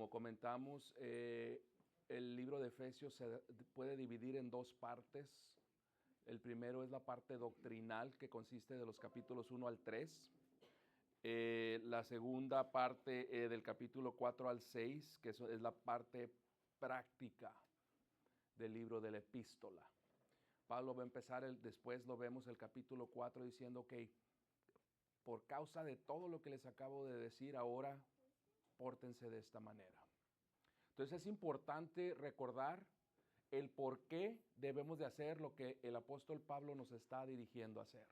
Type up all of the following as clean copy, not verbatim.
como comentamos, el libro de Efesios se puede dividir en dos partes. El primero es la parte doctrinal, que consiste de los capítulos 1 al 3. La segunda parte del capítulo 4 al 6, que es la parte práctica del libro de la epístola. Pablo va a empezar, después lo vemos el capítulo 4 diciendo que por causa de todo lo que les acabo de decir ahora, pórtense de esta manera. Entonces es importante recordar el por qué debemos de hacer lo que el apóstol Pablo nos está dirigiendo a hacer.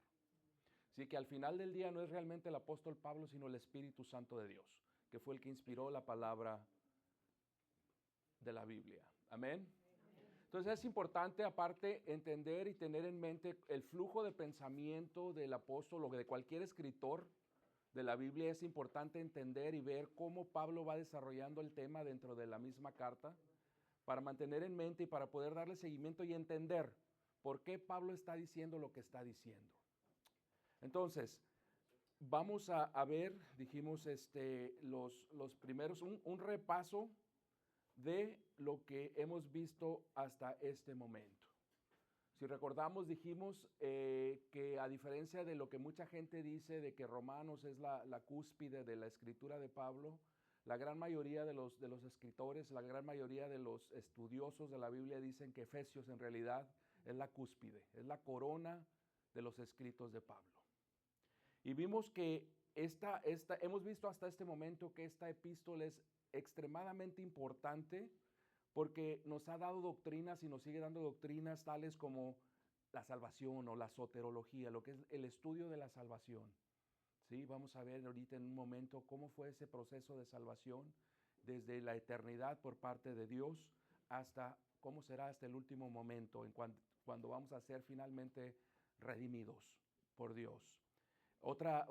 Así que al final del día no es realmente el apóstol Pablo, sino el Espíritu Santo de Dios, que fue el que inspiró la palabra de la Biblia. Amén. Entonces es importante, aparte, entender y tener en mente el flujo de pensamiento del apóstol o de cualquier escritor de la Biblia. Es importante entender y ver cómo Pablo va desarrollando el tema dentro de la misma carta, para mantener en mente y para poder darle seguimiento y entender por qué Pablo está diciendo lo que está diciendo. Entonces, vamos a ver, dijimos, los primeros, un repaso de lo que hemos visto hasta este momento. Si recordamos, dijimos que a diferencia de lo que mucha gente dice de que Romanos es la cúspide de la escritura de Pablo, la gran mayoría de los escritores, la gran mayoría de los estudiosos de la Biblia dicen que Efesios en realidad es la cúspide, es la corona de los escritos de Pablo. Y vimos que hemos visto hasta este momento que esta epístola es extremadamente importante porque nos ha dado doctrinas y nos sigue dando doctrinas tales como la salvación o la soterología, lo que es el estudio de la salvación. ¿Sí? Vamos a ver ahorita en un momento cómo fue ese proceso de salvación desde la eternidad por parte de Dios hasta cómo será hasta el último momento, cuando vamos a ser finalmente redimidos por Dios. Otra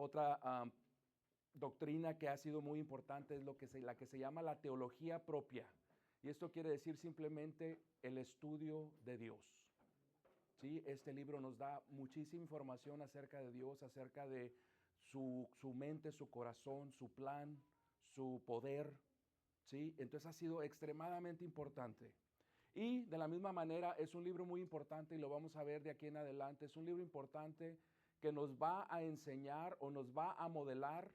doctrina que ha sido muy importante es la que se llama la teología propia. Y esto quiere decir simplemente el estudio de Dios. ¿Sí? Este libro nos da muchísima información acerca de Dios, acerca de su mente, su corazón, su plan, su poder. ¿Sí? Entonces ha sido extremadamente importante. Y de la misma manera es un libro muy importante y lo vamos a ver de aquí en adelante. Es un libro importante que nos va a enseñar o nos va a modelar,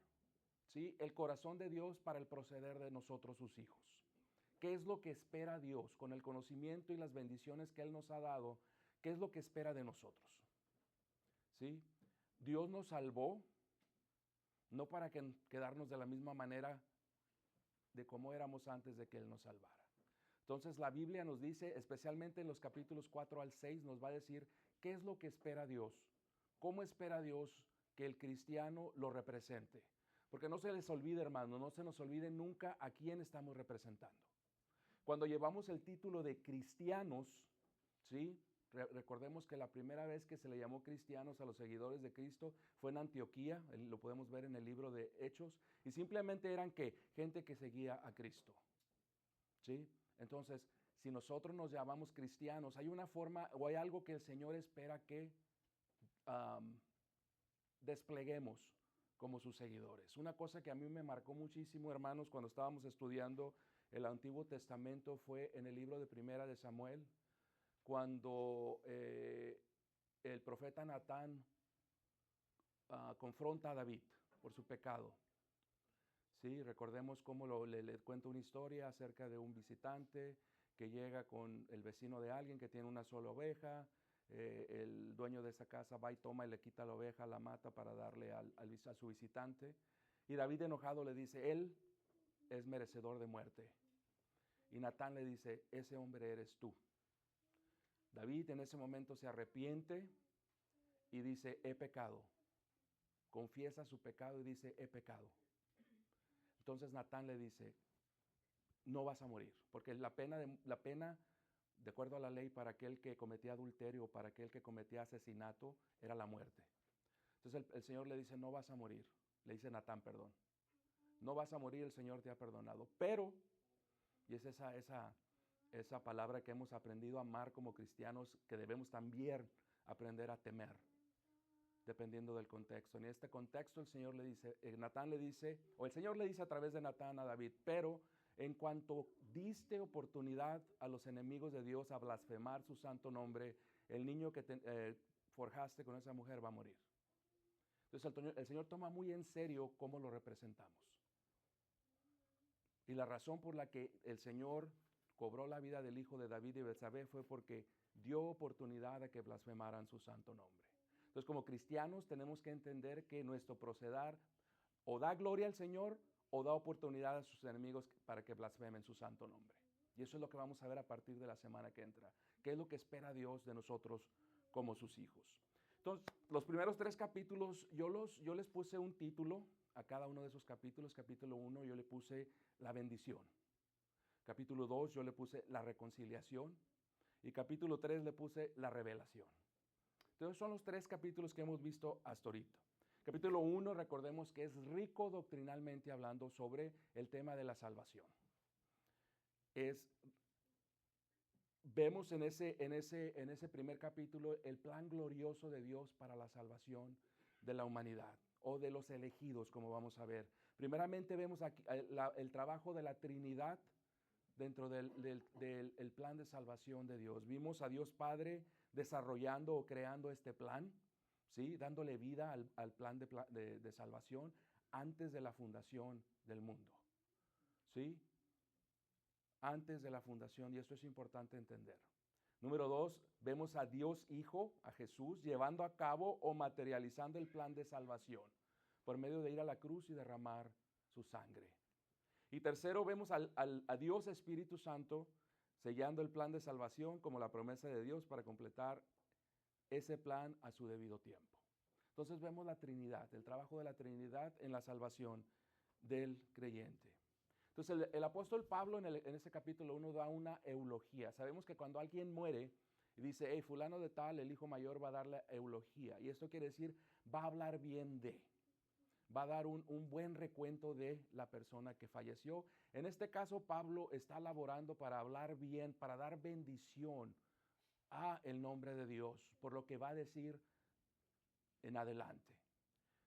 ¿sí?, el corazón de Dios para el proceder de nosotros, sus hijos. ¿Qué es lo que espera Dios con el conocimiento y las bendiciones que Él nos ha dado? ¿Qué es lo que espera de nosotros? ¿Sí? Dios nos salvó no para quedarnos de la misma manera de como éramos antes de que Él nos salvara. Entonces la Biblia nos dice, especialmente en los capítulos 4 al 6, nos va a decir qué es lo que espera Dios, cómo espera Dios que el cristiano lo represente. Porque no se les olvide, hermano, no se nos olvide nunca a quién estamos representando. Cuando llevamos el título de cristianos, ¿sí? Recordemos que la primera vez que se le llamó cristianos a los seguidores de Cristo fue en Antioquía, lo podemos ver en el libro de Hechos, y simplemente eran ¿qué? Gente que seguía a Cristo. ¿Sí? Entonces, si nosotros nos llamamos cristianos, hay una forma o hay algo que el Señor espera que despleguemos como sus seguidores. Una cosa que a mí me marcó muchísimo, hermanos, cuando estábamos estudiando el Antiguo Testamento fue en el libro de Primera de Samuel, cuando el profeta Natán confronta a David por su pecado. Sí, recordemos cómo le cuenta una historia acerca de un visitante que llega con el vecino de alguien que tiene una sola oveja. El dueño de esa casa va y toma y le quita la oveja, la mata para darle a su visitante. Y David enojado le dice, él es merecedor de muerte. Y Natán le dice, ese hombre eres tú. David en ese momento se arrepiente y dice, he pecado. Confiesa su pecado y dice, he pecado. Entonces Natán le dice, no vas a morir, porque la pena, de acuerdo a la ley, para aquel que cometía adulterio o para aquel que cometía asesinato, era la muerte. Entonces el Señor le dice, no vas a morir. Le dice Natán, perdón. No vas a morir, el Señor te ha perdonado. Pero, y es esa palabra que hemos aprendido a amar como cristianos, que debemos también aprender a temer, dependiendo del contexto. En este contexto el Señor le dice, Natán le dice, o el Señor le dice a través de Natán a David, pero En cuanto diste oportunidad a los enemigos de Dios a blasfemar su santo nombre, el niño que forjaste con esa mujer va a morir. Entonces el Señor toma muy en serio cómo lo representamos. Y la razón por la que el Señor cobró la vida del hijo de David y Betsabé fue porque dio oportunidad a que blasfemaran su santo nombre. Entonces, como cristianos tenemos que entender que nuestro proceder o da gloria al Señor o da oportunidad a sus enemigos para que blasfemen su santo nombre. Y eso es lo que vamos a ver a partir de la semana que entra. ¿Qué es lo que espera Dios de nosotros como sus hijos? Entonces, los primeros 3 capítulos, yo les puse un título a cada uno de esos capítulos. Capítulo 1 yo le puse la bendición. Capítulo 2 yo le puse la reconciliación. Y capítulo 3 le puse la revelación. Entonces son los 3 capítulos que hemos visto hasta ahorita. Capítulo 1, recordemos que es rico doctrinalmente hablando sobre el tema de la salvación. Vemos en ese primer capítulo el plan glorioso de Dios para la salvación de la humanidad o de los elegidos, como vamos a ver. Primeramente vemos aquí el trabajo de la Trinidad dentro del plan de salvación de Dios. Vimos a Dios Padre desarrollando o creando este plan, ¿sí? Dándole vida al plan de salvación antes de la fundación del mundo, ¿sí? Antes de la fundación, y esto es importante entender. Número 2, vemos a Dios Hijo, a Jesús, llevando a cabo o materializando el plan de salvación por medio de ir a la cruz y derramar su sangre. Y tercero, vemos a Dios Espíritu Santo sellando el plan de salvación como la promesa de Dios para completar ese plan a su debido tiempo. Entonces vemos la Trinidad, el trabajo de la Trinidad en la salvación del creyente. Entonces el apóstol Pablo en ese capítulo 1 da una eulogía. Sabemos que cuando alguien muere y dice, hey, fulano de tal, el hijo mayor va a dar la eulogía. Y esto quiere decir, va a hablar bien de. Va a dar un buen recuento de la persona que falleció. En este caso, Pablo está laborando para hablar bien, para dar bendición a el nombre de Dios, por lo que va a decir en adelante.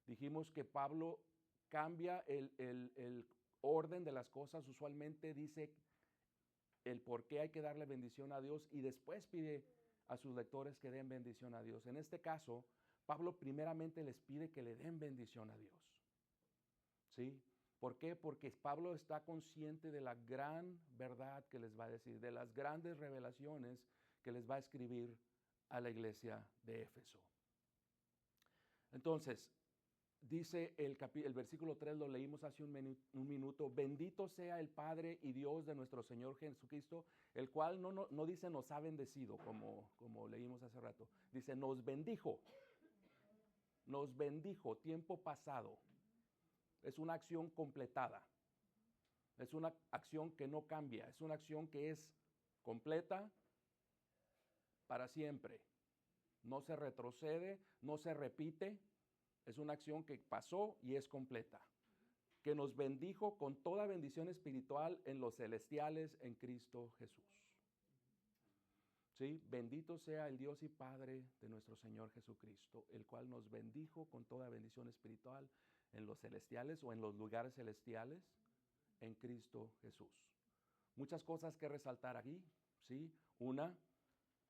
Dijimos que Pablo cambia el orden de las cosas. Usualmente dice el por qué hay que darle bendición a Dios y después pide a sus lectores que den bendición a Dios. En este caso, Pablo primeramente les pide que le den bendición a Dios. ¿Sí? ¿Por qué? Porque Pablo está consciente de la gran verdad que les va a decir, de las grandes revelaciones que les va a escribir a la iglesia de Éfeso. Entonces, dice el versículo 3, lo leímos hace un minuto, bendito sea el Padre y Dios de nuestro Señor Jesucristo, el cual no dice nos ha bendecido, como leímos hace rato, dice nos bendijo, tiempo pasado. Es una acción completada. Es una acción que no cambia. Es una acción que es completa para siempre. No se retrocede, no se repite. Es una acción que pasó y es completa. Que nos bendijo con toda bendición espiritual en los celestiales en Cristo Jesús. ¿Sí? Bendito sea el Dios y Padre de nuestro Señor Jesucristo, el cual nos bendijo con toda bendición espiritual en los celestiales o en los lugares celestiales en Cristo Jesús. Muchas cosas que resaltar aquí, ¿sí? Una,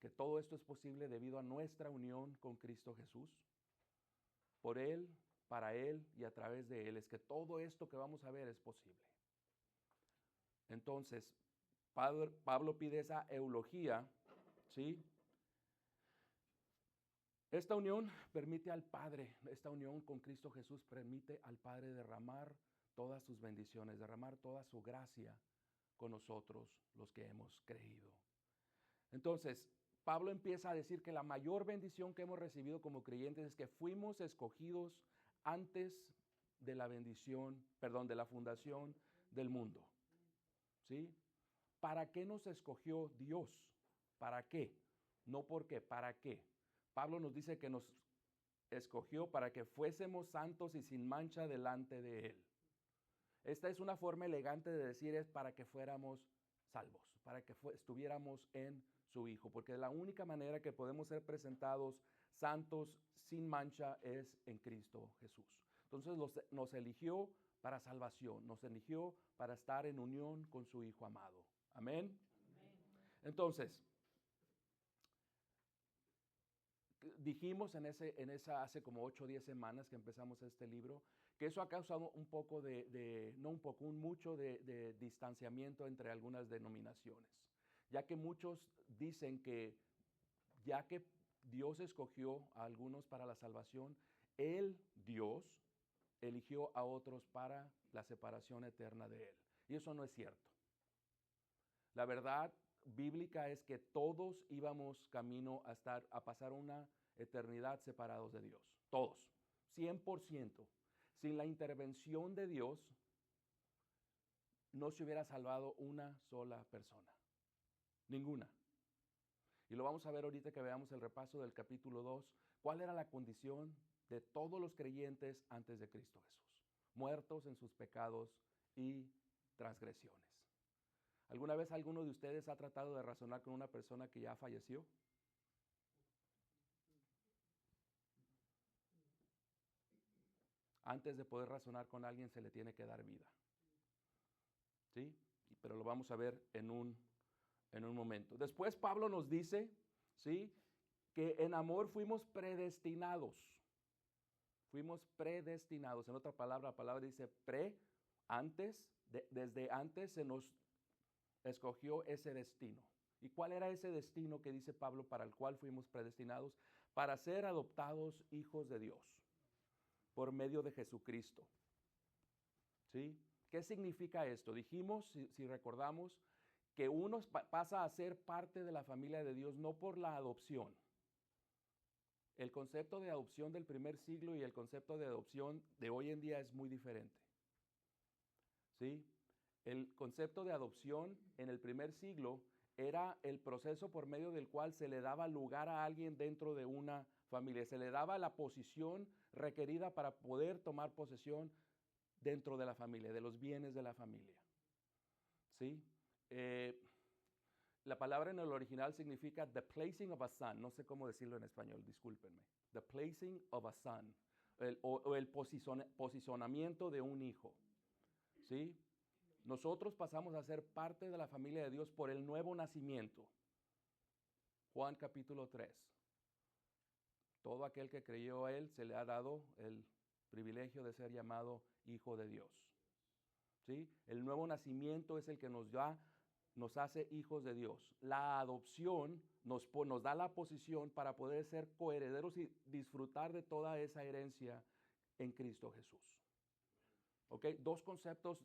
que todo esto es posible debido a nuestra unión con Cristo Jesús. Por Él, para Él y a través de Él es que todo esto que vamos a ver es posible. Entonces, Pablo pide esa eulogía, ¿sí? Esta unión permite al Padre, esta unión con Cristo Jesús permite al Padre derramar todas sus bendiciones, derramar toda su gracia con nosotros los que hemos creído. Entonces, Pablo empieza a decir que la mayor bendición que hemos recibido como creyentes es que fuimos escogidos antes de la de la fundación del mundo. ¿Sí? ¿Para qué nos escogió Dios? ¿Para qué? No por qué, ¿para qué? Pablo nos dice que nos escogió para que fuésemos santos y sin mancha delante de Él. Esta es una forma elegante de decir es para que fuéramos salvos, para que estuviéramos en su Hijo, porque la única manera que podemos ser presentados santos sin mancha es en Cristo Jesús. Entonces nos eligió para salvación, nos eligió para estar en unión con su Hijo amado. Amén. Entonces, dijimos en esa hace como 8 o 10 semanas que empezamos este libro, que eso ha causado un poco mucho de distanciamiento entre algunas denominaciones, ya que muchos dicen que ya que Dios escogió a algunos para la salvación, Dios, eligió a otros para la separación eterna de Él. Y eso no es cierto. La verdad bíblica es que todos íbamos camino a pasar una eternidad separados de Dios. Todos, 100%. Sin la intervención de Dios, no se hubiera salvado una sola persona. Ninguna. Y lo vamos a ver ahorita que veamos el repaso del capítulo 2. ¿Cuál era la condición de todos los creyentes antes de Cristo Jesús? Muertos en sus pecados y transgresiones. ¿Alguna vez alguno de ustedes ha tratado de razonar con una persona que ya falleció? Antes de poder razonar con alguien se le tiene que dar vida. ¿Sí? Pero lo vamos a ver en un momento. Después Pablo nos dice, ¿sí?, que en amor fuimos predestinados. Fuimos predestinados. En otra palabra, la palabra dice antes, desde antes se nos escogió ese destino. ¿Y cuál era ese destino que dice Pablo para el cual fuimos predestinados? Para ser adoptados hijos de Dios por medio de Jesucristo. ¿Sí? ¿Qué significa esto? Dijimos, si recordamos, que uno pasa a ser parte de la familia de Dios no por la adopción. El concepto de adopción del primer siglo y el concepto de adopción de hoy en día es muy diferente. ¿Sí? El concepto de adopción en el primer siglo era el proceso por medio del cual se le daba lugar a alguien dentro de una familia. Se le daba la posición requerida para poder tomar posesión dentro de la familia, de los bienes de la familia. ¿Sí? La palabra en el original significa the placing of a son. No sé cómo decirlo en español, discúlpenme. The placing of a son. El posicionamiento de un hijo. ¿Sí? Nosotros pasamos a ser parte de la familia de Dios por el nuevo nacimiento. Juan capítulo 3. Todo aquel que creyó a Él se le ha dado el privilegio de ser llamado hijo de Dios. ¿Sí? El nuevo nacimiento es el que nos hace hijos de Dios. La adopción nos da la posición para poder ser coherederos y disfrutar de toda esa herencia en Cristo Jesús. ¿Ok? Dos conceptos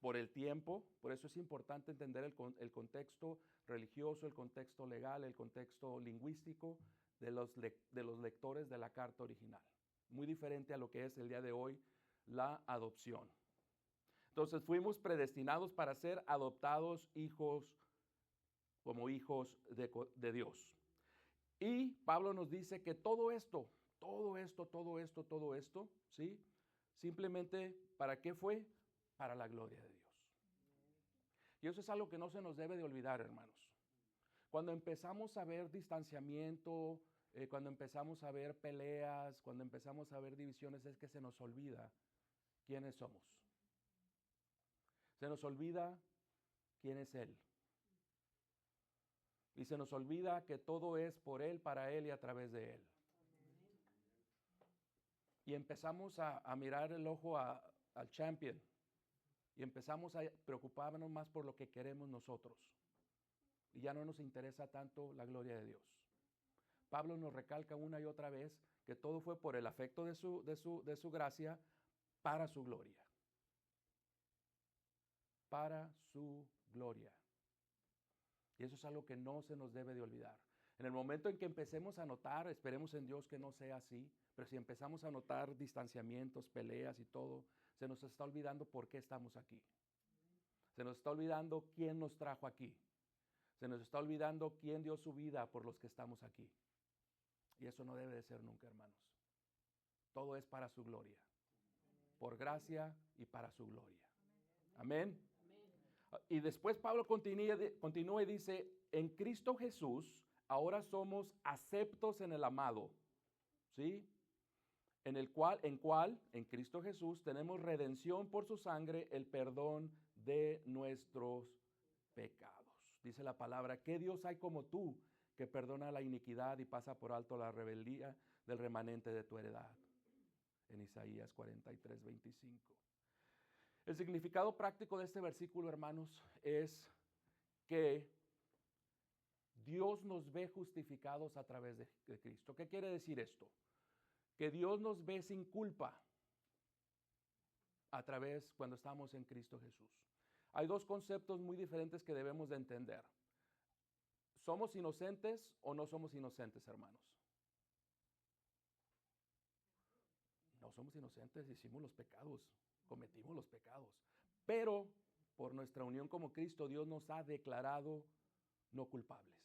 por el tiempo, por eso es importante entender el contexto religioso, el contexto legal, el contexto lingüístico de los lectores de la carta original. Muy diferente a lo que es el día de hoy la adopción. Entonces fuimos predestinados para ser adoptados como hijos de Dios. Y Pablo nos dice que todo esto, ¿sí? Simplemente, ¿para qué fue? Para la gloria de Dios. Y eso es algo que no se nos debe de olvidar, hermanos. Cuando empezamos a ver distanciamiento, cuando empezamos a ver peleas, cuando empezamos a ver divisiones, es que se nos olvida quiénes somos. Se nos olvida quién es Él. Y se nos olvida que todo es por Él, para Él y a través de Él. Y empezamos a mirar el ojo al champion. Y empezamos a preocuparnos más por lo que queremos nosotros. Y ya no nos interesa tanto la gloria de Dios. Pablo nos recalca una y otra vez que todo fue por el afecto de su gracia para su gloria. Para su gloria. Y eso es algo que no se nos debe de olvidar. En el momento en que empecemos a notar, esperemos en Dios que no sea así, pero si empezamos a notar distanciamientos, peleas y todo, se nos está olvidando por qué estamos aquí. Se nos está olvidando quién nos trajo aquí. Se nos está olvidando quién dio su vida por los que estamos aquí. Y eso no debe de ser nunca, hermanos. Todo es para su gloria. Por gracia y para su gloria. Amén. Y después Pablo continúa y dice, en Cristo Jesús ahora somos aceptos en el amado. ¿Sí? en Cristo Jesús, tenemos redención por su sangre, el perdón de nuestros pecados. Dice la palabra, ¿qué Dios hay como tú que perdona la iniquidad y pasa por alto la rebeldía del remanente de tu heredad? En Isaías 43, 25. El significado práctico de este versículo, hermanos, es que Dios nos ve justificados a través de Cristo. ¿Qué quiere decir esto? Que Dios nos ve sin culpa a través cuando estamos en Cristo Jesús. Hay dos conceptos muy diferentes que debemos de entender. ¿Somos inocentes o no somos inocentes, hermanos? No somos inocentes, hicimos los pecados, cometimos los pecados. Pero por nuestra unión como Cristo, Dios nos ha declarado no culpables.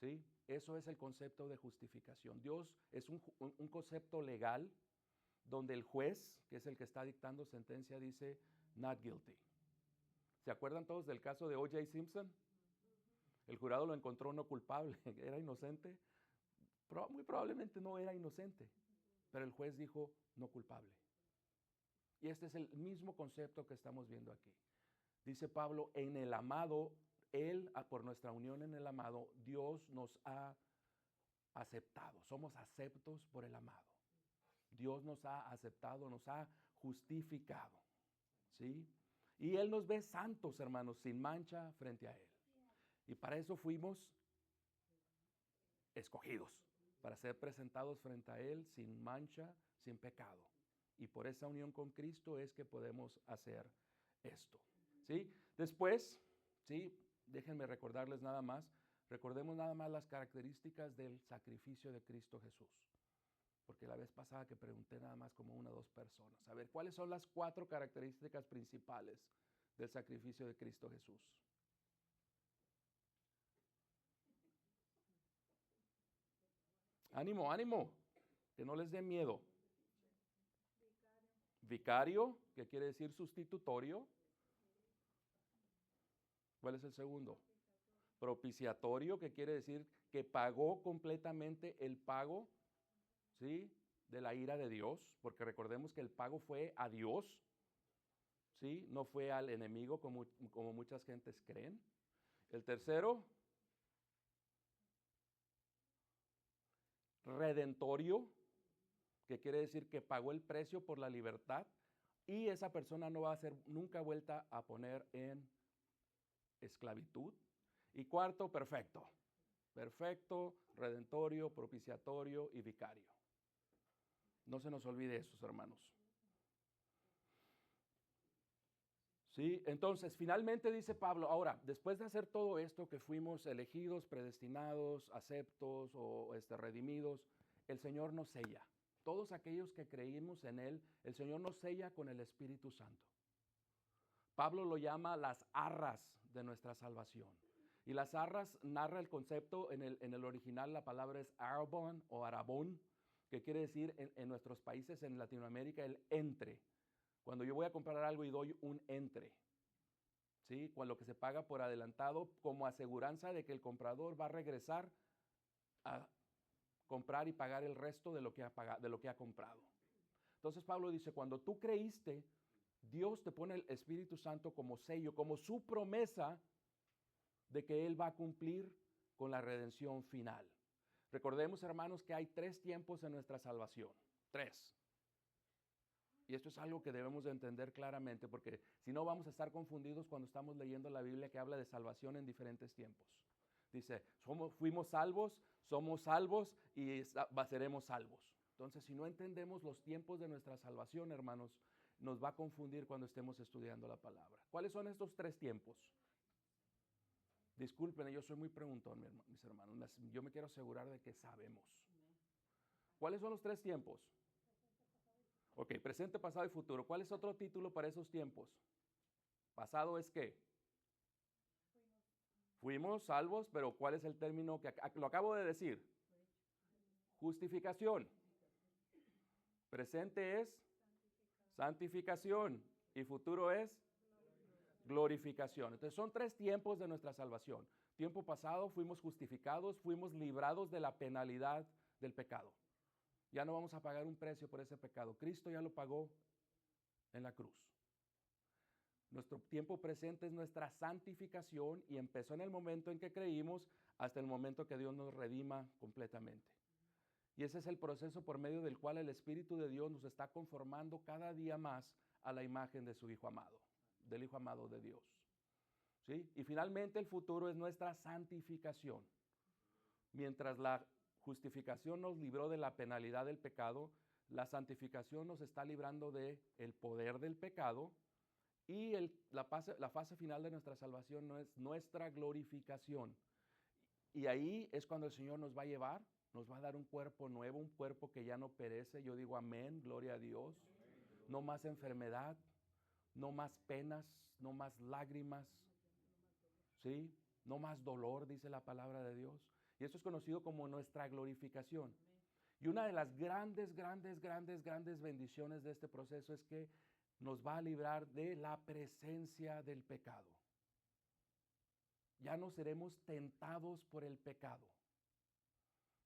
¿Sí? Eso es el concepto de justificación. Dios es un concepto legal donde el juez, que es el que está dictando sentencia, dice not guilty. ¿Se acuerdan todos del caso de O.J. Simpson? El jurado lo encontró no culpable, era inocente. Muy probablemente no era inocente, pero el juez dijo no culpable. Y este es el mismo concepto que estamos viendo aquí. Dice Pablo, en el amado, por nuestra unión en el amado, Dios nos ha aceptado. Somos aceptos por el amado. Dios nos ha aceptado, nos ha justificado. ¿Sí? Y Él nos ve santos, hermanos, sin mancha frente a Él. Y para eso fuimos escogidos, para ser presentados frente a Él sin mancha, sin pecado. Y por esa unión con Cristo es que podemos hacer esto. ¿Sí? Después, ¿sí? Déjenme recordarles nada más, recordemos nada más las características del sacrificio de Cristo Jesús. Porque la vez pasada que pregunté nada más como 1 o 2 personas. A ver, ¿cuáles son las 4 características principales del sacrificio de Cristo Jesús? Ánimo, ánimo, que no les dé miedo. Vicario, que quiere decir sustitutorio. ¿Cuál es el segundo? Propiciatorio, que quiere decir que pagó completamente el pago, ¿sí?, de la ira de Dios, porque recordemos que el pago fue a Dios, ¿sí?, no fue al enemigo como muchas gentes creen. El tercero, redentorio, que quiere decir que pagó el precio por la libertad y esa persona no va a ser nunca vuelta a poner en esclavitud. Y cuarto, perfecto. Perfecto, redentorio, propiciatorio y vicario. No se nos olvide eso, hermanos. ¿Sí? Entonces, finalmente dice Pablo, ahora, después de hacer todo esto, que fuimos elegidos, predestinados, aceptos o redimidos, el Señor nos sella. Todos aquellos que creímos en Él, el Señor nos sella con el Espíritu Santo. Pablo lo llama las arras de nuestra salvación. Y las arras narra el concepto, en el original la palabra es arabón o arabón, que quiere decir en nuestros países, en Latinoamérica, el entre. Cuando yo voy a comprar algo y doy un entre, ¿sí?, con lo que se paga por adelantado como aseguranza de que el comprador va a regresar a comprar y pagar el resto de lo que ha comprado. Entonces Pablo dice, cuando tú creíste, Dios te pone el Espíritu Santo como sello, como su promesa de que Él va a cumplir con la redención final. Recordemos, hermanos, que hay 3 tiempos en nuestra salvación. 3. Y esto es algo que debemos de entender claramente, porque si no vamos a estar confundidos cuando estamos leyendo la Biblia que habla de salvación en diferentes tiempos. Dice, fuimos salvos, somos salvos y seremos salvos. Entonces, si no entendemos los tiempos de nuestra salvación, hermanos, nos va a confundir cuando estemos estudiando la palabra. ¿Cuáles son estos 3 tiempos? Disculpen, yo soy muy preguntón, mis hermanos. Yo me quiero asegurar de que sabemos. ¿Cuáles son los 3 tiempos? Ok, presente, pasado y futuro. ¿Cuál es otro título para esos tiempos? Pasado es ¿qué? Fuimos salvos, pero ¿cuál es el término que lo acabo de decir? Justificación. Presente es santificación y futuro es glorificación. Entonces son 3 tiempos de nuestra salvación. Tiempo pasado fuimos justificados, fuimos librados de la penalidad del pecado. Ya no vamos a pagar un precio por ese pecado. Cristo ya lo pagó en la cruz. Nuestro tiempo presente es nuestra santificación y empezó en el momento en que creímos hasta el momento que Dios nos redima completamente. Y ese es el proceso por medio del cual el Espíritu de Dios nos está conformando cada día más a la imagen de su Hijo amado, del Hijo amado de Dios. ¿Sí? Y finalmente el futuro es nuestra santificación. Mientras la justificación nos libró de la penalidad del pecado, la santificación nos está librando del poder del pecado y la fase final de nuestra salvación no es nuestra glorificación. Y ahí es cuando el Señor nos va a llevar, nos va a dar un cuerpo nuevo, un cuerpo que ya no perece. Yo digo amén, gloria a Dios. No más enfermedad, no más penas, no más lágrimas, ¿sí? No más dolor, dice la palabra de Dios. Y esto es conocido como nuestra glorificación. Y una de las grandes bendiciones de este proceso es que nos va a librar de la presencia del pecado. Ya no seremos tentados por el pecado.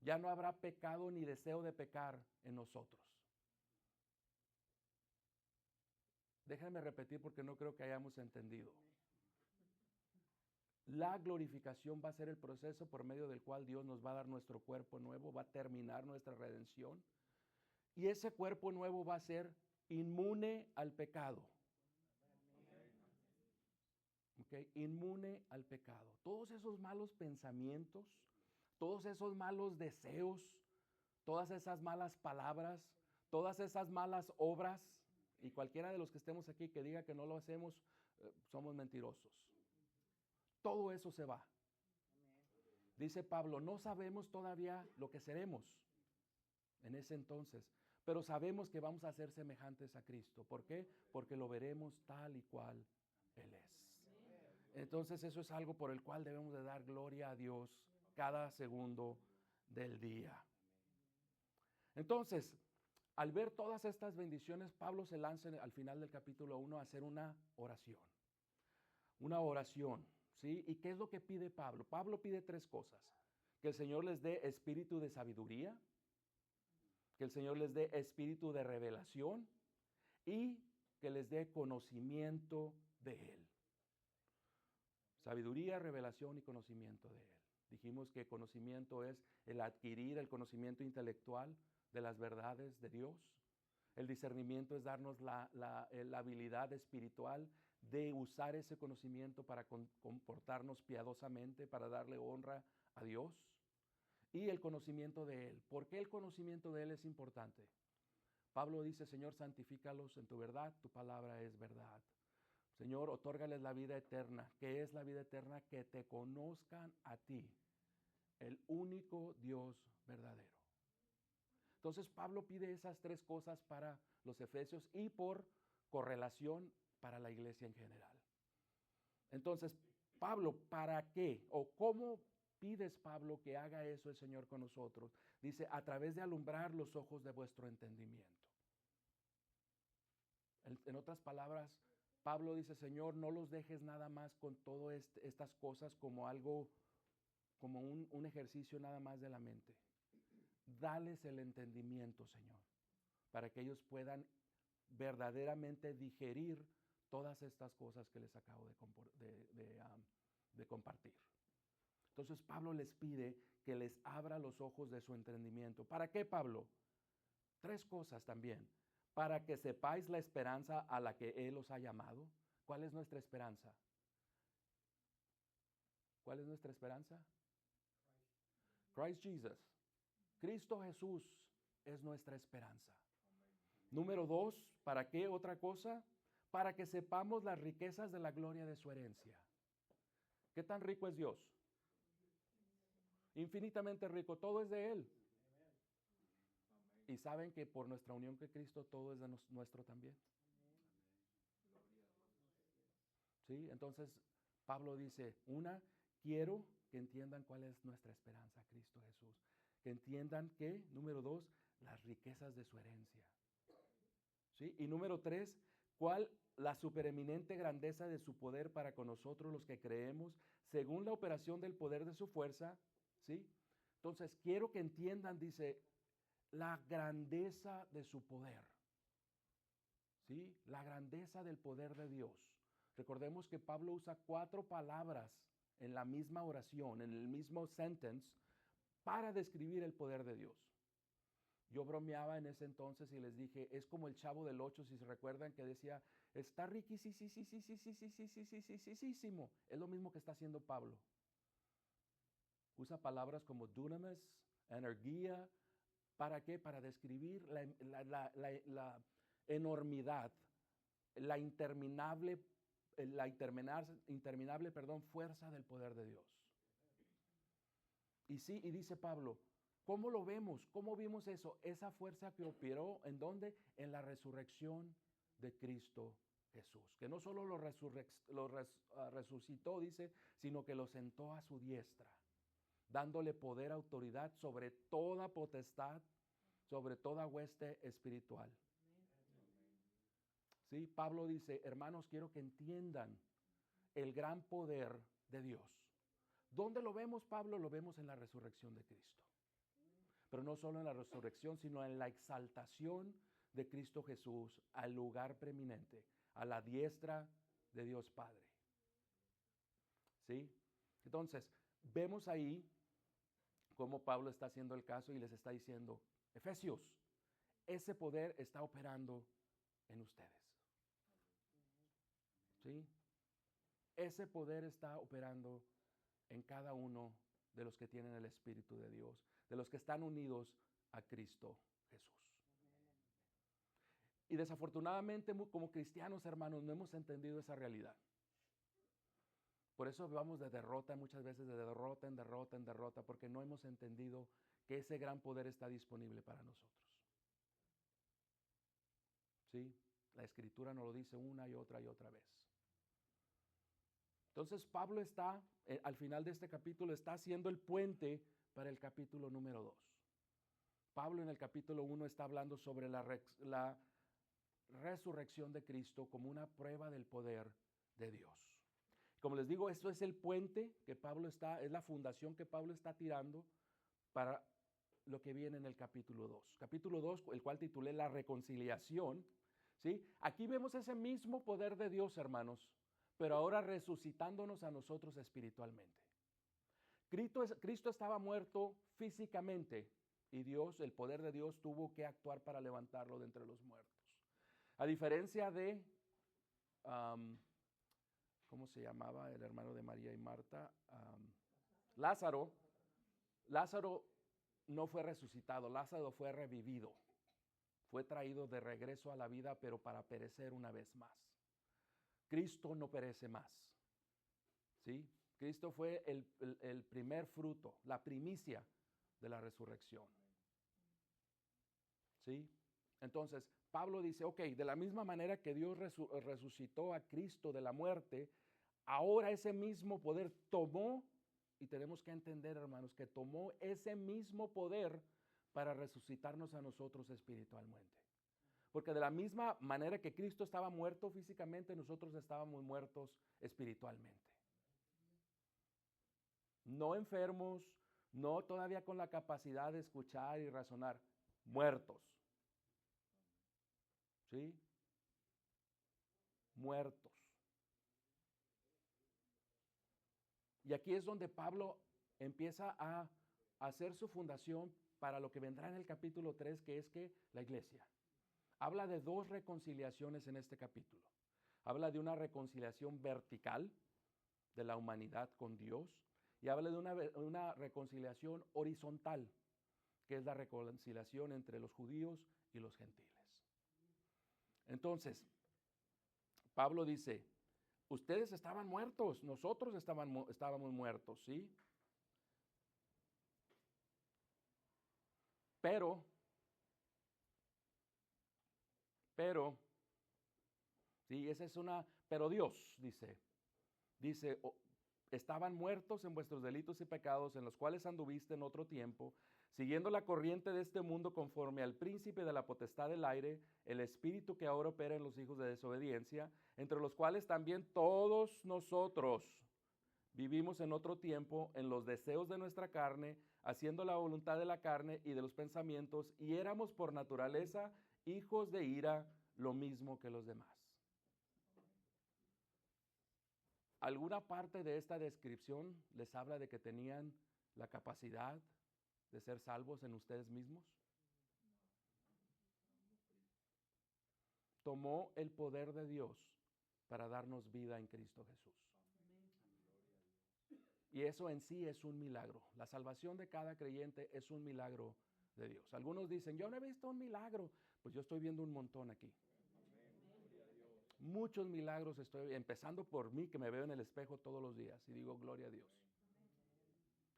Ya no habrá pecado ni deseo de pecar en nosotros. Déjenme repetir porque no creo que hayamos entendido. La glorificación va a ser el proceso por medio del cual Dios nos va a dar nuestro cuerpo nuevo, va a terminar nuestra redención. Y ese cuerpo nuevo va a ser inmune al pecado. ¿Okay? Inmune al pecado. Todos esos malos pensamientos, todos esos malos deseos, todas esas malas palabras, todas esas malas obras, y cualquiera de los que estemos aquí que diga que no lo hacemos, somos mentirosos. Todo eso se va. Dice Pablo, no sabemos todavía lo que seremos en ese entonces, pero sabemos que vamos a ser semejantes a Cristo. ¿Por qué? Porque lo veremos tal y cual Él es. Entonces eso es algo por el cual debemos de dar gloria a Dios cada segundo del día. Entonces, al ver todas estas bendiciones, Pablo se lanza al final del capítulo 1 a hacer una oración. Una oración, ¿sí? ¿Y qué es lo que pide Pablo? Pablo pide tres cosas. Que el Señor les dé espíritu de sabiduría, que el Señor les dé espíritu de revelación y que les dé conocimiento de Él. Sabiduría, revelación y conocimiento de Él. Dijimos que conocimiento es el adquirir el conocimiento intelectual de las verdades de Dios. El discernimiento es darnos la habilidad espiritual de usar ese conocimiento para comportarnos piadosamente, para darle honra a Dios. Y el conocimiento de Él. ¿Por qué el conocimiento de Él es importante? Pablo dice, Señor, santifícalos en tu verdad, tu palabra es verdad. Señor, otórgales la vida eterna. ¿Qué es la vida eterna? Que te conozcan a ti, el único Dios verdadero. Entonces Pablo pide esas tres cosas para los efesios y por correlación para la iglesia en general. Entonces, Pablo, ¿para qué? ¿O cómo pides, Pablo, que haga eso el Señor con nosotros? Dice, a través de alumbrar los ojos de vuestro entendimiento. En otras palabras, Pablo dice, Señor, no los dejes nada más con todas estas cosas como algo, como un ejercicio nada más de la mente. Dales el entendimiento, Señor, para que ellos puedan verdaderamente digerir todas estas cosas que les acabo de compartir. Entonces Pablo les pide que les abra los ojos de su entendimiento. ¿Para qué, Pablo? Tres cosas también. Para que sepáis la esperanza a la que Él os ha llamado. ¿Cuál es nuestra esperanza? ¿Cuál es nuestra esperanza? Christ Jesus. Cristo Jesús es nuestra esperanza. Número 2, ¿para qué otra cosa? Para que sepamos las riquezas de la gloria de su herencia. ¿Qué tan rico es Dios? Infinitamente rico, todo es de Él. Y saben que por nuestra unión con Cristo todo es de nuestro también. ¿Sí? Entonces Pablo dice, quiero que entiendan cuál es nuestra esperanza, Cristo Jesús. Que entiendan que, número 2, las riquezas de su herencia. ¿Sí? Y número 3, cuál la supereminente grandeza de su poder para con nosotros los que creemos, según la operación del poder de su fuerza. ¿Sí? Entonces, quiero que entiendan, dice, la grandeza de su poder. ¿Sí? La grandeza del poder de Dios. Recordemos que Pablo usa 4 palabras en la misma oración, en el mismo sentence, para describir el poder de Dios. Yo bromeaba en ese entonces y les dije, es como el Chavo del Ocho, si se recuerdan, que decía, está riquísimo. Es lo mismo que está haciendo Pablo. Usa palabras como dunamis, energía. ¿Para qué? Para describir la enormidad, la interminable fuerza del poder de Dios. Y sí, y dice Pablo, ¿cómo lo vemos? ¿Cómo vimos eso? Esa fuerza que operó, ¿en dónde? En la resurrección de Cristo Jesús. Que no solo lo resucitó, dice, sino que lo sentó a su diestra, dándole poder, autoridad sobre toda potestad, sobre toda hueste espiritual. ¿Sí? Pablo dice, hermanos, quiero que entiendan el gran poder de Dios. ¿Dónde lo vemos, Pablo? Lo vemos en la resurrección de Cristo. Pero no solo en la resurrección, sino en la exaltación de Cristo Jesús al lugar preeminente, a la diestra de Dios Padre. ¿Sí? Entonces, vemos ahí cómo Pablo está haciendo el caso y les está diciendo, Efesios, ese poder está operando en ustedes. ¿Sí? Ese poder está operando en cada uno de los que tienen el Espíritu de Dios, de los que están unidos a Cristo Jesús. Y desafortunadamente, como cristianos, hermanos, no hemos entendido esa realidad. Por eso vamos de derrota, muchas veces de derrota en derrota, porque no hemos entendido que ese gran poder está disponible para nosotros. ¿Sí? La Escritura nos lo dice una y otra vez. Entonces Pablo está, al final de este capítulo, está haciendo el puente para el capítulo número 2. Pablo en el capítulo 1 está hablando sobre la resurrección de Cristo como una prueba del poder de Dios. Como les digo, esto es el puente que Pablo está, es la fundación que Pablo está tirando para lo que viene en el capítulo 2. Capítulo 2, el cual titulé La reconciliación. ¿Sí? Aquí vemos ese mismo poder de Dios, hermanos, pero ahora resucitándonos a nosotros espiritualmente. Cristo estaba muerto físicamente y Dios, el poder de Dios, tuvo que actuar para levantarlo de entre los muertos. A diferencia de, ¿cómo se llamaba el hermano de María y Marta? Lázaro. Lázaro no fue resucitado, Lázaro fue revivido. Fue traído de regreso a la vida, pero para perecer una vez más. Cristo no perece más. ¿Sí? Cristo fue el primer fruto, la primicia de la resurrección. ¿Sí? Entonces, Pablo dice, ok, de la misma manera que Dios resucitó a Cristo de la muerte, ahora ese mismo poder tomó, y tenemos que entender, hermanos, que tomó ese mismo poder para resucitarnos a nosotros espiritualmente. Porque de la misma manera que Cristo estaba muerto físicamente, nosotros estábamos muertos espiritualmente. No enfermos, no todavía con la capacidad de escuchar y razonar, muertos. ¿Sí? Muertos. Y aquí es donde Pablo empieza a hacer su fundación para lo que vendrá en el capítulo 3, que es que la iglesia. Habla de 2 reconciliaciones en este capítulo. Habla de una reconciliación vertical de la humanidad con Dios y habla de una reconciliación horizontal, que es la reconciliación entre los judíos y los gentiles. Entonces, Pablo dice, ustedes estaban muertos, nosotros estábamos muertos, ¿sí? Pero, sí, esa es pero Dios dice, estaban muertos en vuestros delitos y pecados, en los cuales anduviste en otro tiempo, siguiendo la corriente de este mundo conforme al príncipe de la potestad del aire, el espíritu que ahora opera en los hijos de desobediencia, entre los cuales también todos nosotros Vivimos en otro tiempo, en los deseos de nuestra carne, haciendo la voluntad de la carne y de los pensamientos, y éramos por naturaleza hijos de ira, lo mismo que los demás. ¿Alguna parte de esta descripción les habla de que tenían la capacidad de ser salvos en ustedes mismos? Tomó el poder de Dios para darnos vida en Cristo Jesús. Y eso en sí es un milagro. La salvación de cada creyente es un milagro de Dios. Algunos dicen, yo no he visto un milagro. Pues yo estoy viendo un montón aquí. Muchos milagros estoy, empezando por mí, que me veo en el espejo todos los días y digo, gloria a Dios.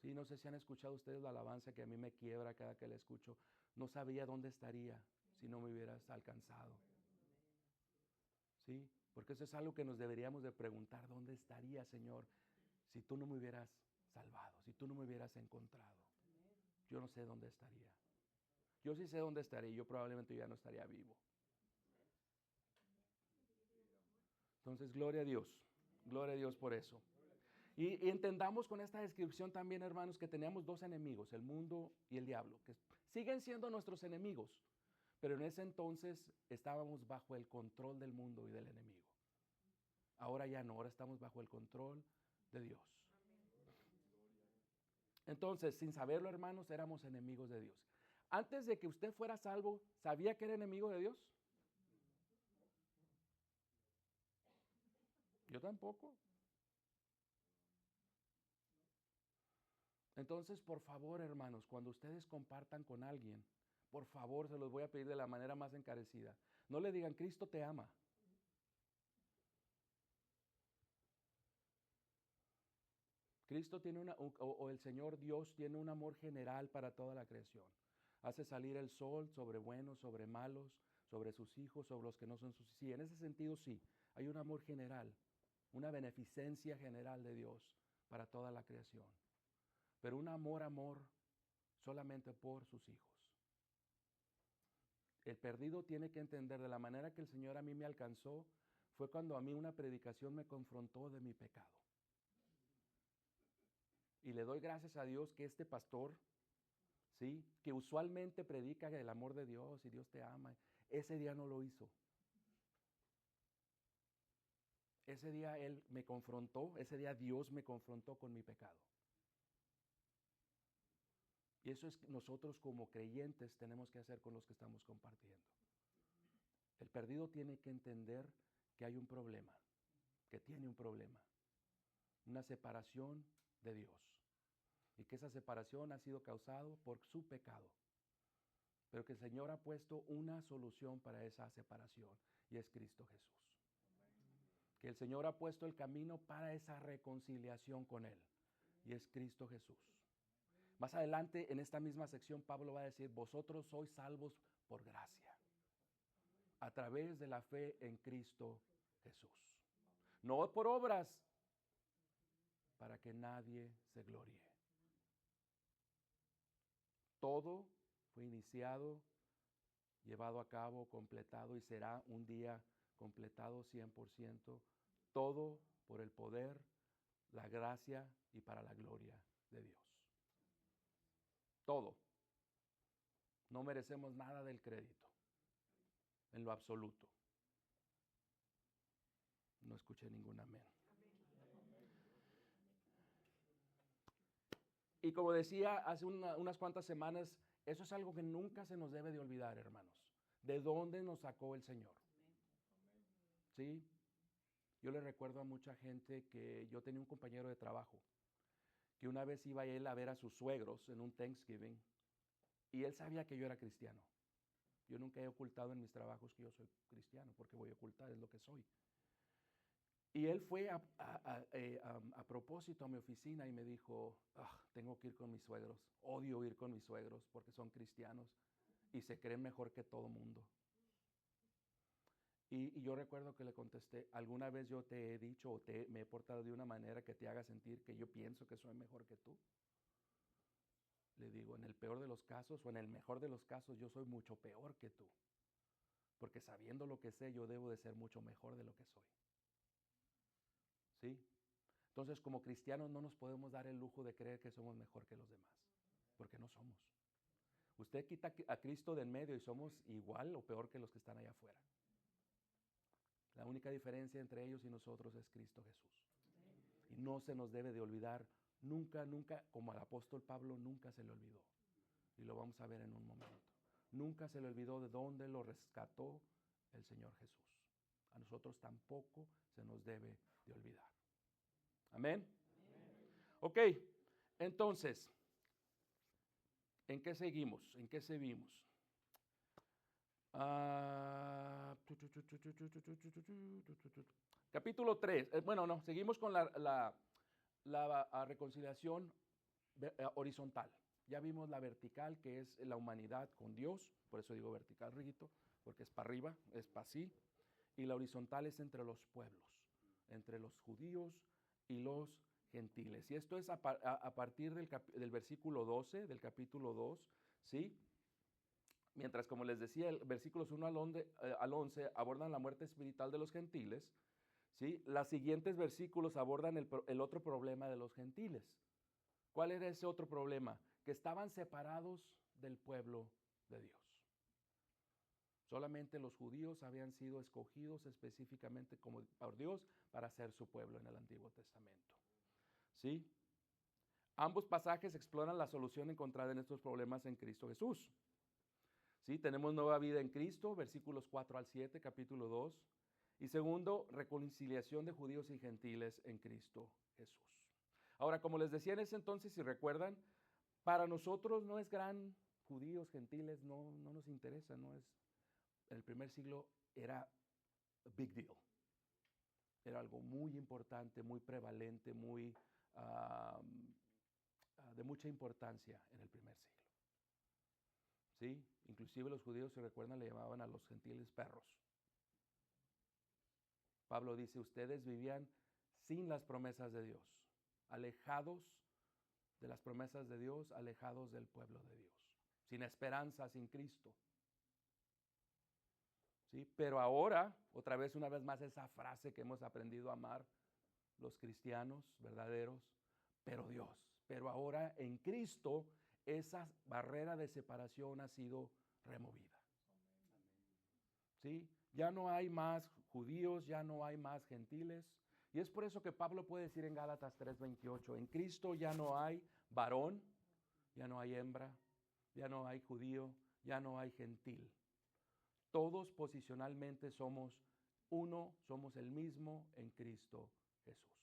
Sí, no sé si han escuchado ustedes la alabanza que a mí me quiebra cada que la escucho. No sabía dónde estaría si no me hubieras alcanzado. Sí, porque eso es algo que nos deberíamos de preguntar, ¿dónde estaría, Señor, si tú no me hubieras salvado, si tú no me hubieras encontrado? Yo no sé dónde estaría. Yo sí sé dónde estaría, yo probablemente ya no estaría vivo. Entonces, gloria a Dios por eso. Y entendamos con esta descripción también, hermanos, que teníamos dos enemigos, el mundo y el diablo, que siguen siendo nuestros enemigos, pero en ese entonces estábamos bajo el control del mundo y del enemigo. Ahora ya no, ahora estamos bajo el control de Dios. Entonces, sin saberlo, hermanos, éramos enemigos de Dios. Antes de que usted fuera salvo, ¿sabía que era enemigo de Dios? Yo tampoco. Entonces, por favor, hermanos, cuando ustedes compartan con alguien, por favor, se los voy a pedir de la manera más encarecida. No le digan, Cristo te ama. Cristo tiene o el Señor Dios tiene un amor general para toda la creación. Hace salir el sol sobre buenos, sobre malos, sobre sus hijos, sobre los que no son sus hijos. Sí, en ese sentido sí, hay un amor general, una beneficencia general de Dios para toda la creación. Pero un amor solamente por sus hijos. El perdido tiene que entender de la manera que el Señor a mí me alcanzó, fue cuando a mí una predicación me confrontó de mi pecado. Y le doy gracias a Dios que este pastor, ¿sí?, que usualmente predica el amor de Dios y Dios te ama, ese día no lo hizo. Ese día Él me confrontó, ese día Dios me confrontó con mi pecado. Y eso es que nosotros como creyentes tenemos que hacer con los que estamos compartiendo. El perdido tiene que entender que hay un problema, que tiene un problema, una separación de Dios. Y que esa separación ha sido causada por su pecado. Pero que el Señor ha puesto una solución para esa separación y es Cristo Jesús. Que el Señor ha puesto el camino para esa reconciliación con Él y es Cristo Jesús. Más adelante en esta misma sección Pablo va a decir, vosotros sois salvos por gracia, a través de la fe en Cristo Jesús. No por obras, para que nadie se gloríe. Todo fue iniciado, llevado a cabo, completado y será un día completado 100%. Todo por el poder, la gracia y para la gloria de Dios. Todo. No merecemos nada del crédito, en lo absoluto. No escuché ningún amén. Y como decía hace unas cuantas semanas, eso es algo que nunca se nos debe de olvidar, hermanos. ¿De dónde nos sacó el Señor? ¿Sí? Yo le recuerdo a mucha gente que yo tenía un compañero de trabajo, que una vez iba él a ver a sus suegros en un Thanksgiving, y él sabía que yo era cristiano. Yo nunca he ocultado en mis trabajos que yo soy cristiano, porque voy a ocultar, es lo que soy. Y él fue a propósito a mi oficina y me dijo, tengo que ir con mis suegros, odio ir con mis suegros porque son cristianos y se creen mejor que todo mundo. Y yo recuerdo que le contesté, ¿alguna vez yo te he dicho o me he portado de una manera que te haga sentir que yo pienso que soy mejor que tú? Le digo, en el peor de los casos o en el mejor de los casos, yo soy mucho peor que tú. Porque sabiendo lo que sé, yo debo de ser mucho mejor de lo que soy. ¿Sí? Entonces, como cristianos no nos podemos dar el lujo de creer que somos mejor que los demás, porque no somos. Usted quita a Cristo de en medio y somos igual o peor que los que están allá afuera. La única diferencia entre ellos y nosotros es Cristo Jesús. Y no se nos debe de olvidar nunca, nunca, como al apóstol Pablo nunca se le olvidó. Y lo vamos a ver en un momento. Nunca se le olvidó de dónde lo rescató el Señor Jesús. A nosotros tampoco se nos debe de olvidar. Amén. Ok, entonces, ¿en qué seguimos? ¿En qué seguimos? Capítulo 3. Seguimos con la reconciliación horizontal. Ya vimos la vertical, que es la humanidad con Dios, por eso digo vertical, Riguito, porque es para arriba, es para así. Y la horizontal es entre los pueblos, entre los judíos y los gentiles. Y esto es a partir del versículo 12, del capítulo 2, ¿sí? Mientras, como les decía, el versículos 1 al 11 abordan la muerte espiritual de los gentiles, ¿sí? Los siguientes versículos abordan el otro problema de los gentiles. ¿Cuál era ese otro problema? Que estaban separados del pueblo de Dios. Solamente los judíos habían sido escogidos específicamente por Dios para ser su pueblo en el Antiguo Testamento. ¿Sí? Ambos pasajes exploran la solución encontrada en estos problemas en Cristo Jesús. ¿Sí? Tenemos nueva vida en Cristo, versículos 4 al 7, capítulo 2. Y segundo, reconciliación de judíos y gentiles en Cristo Jesús. Ahora, como les decía en ese entonces, si recuerdan, para nosotros no es gran judíos, gentiles, no nos interesa, no es. En el primer siglo era big deal. Era algo muy importante, muy prevalente, de mucha importancia en el primer siglo. ¿Sí? Inclusive los judíos, si recuerdan, le llamaban a los gentiles perros. Pablo dice, ustedes vivían sin las promesas de Dios, alejados de las promesas de Dios, alejados del pueblo de Dios, sin esperanza, sin Cristo. ¿Sí? Pero ahora, una vez más, esa frase que hemos aprendido a amar los cristianos verdaderos, pero ahora en Cristo esa barrera de separación ha sido removida. ¿Sí? Ya no hay más judíos, ya no hay más gentiles. Y es por eso que Pablo puede decir en Gálatas 3:28, en Cristo ya no hay varón, ya no hay hembra, ya no hay judío, ya no hay gentil. Todos posicionalmente somos uno, somos el mismo en Cristo Jesús.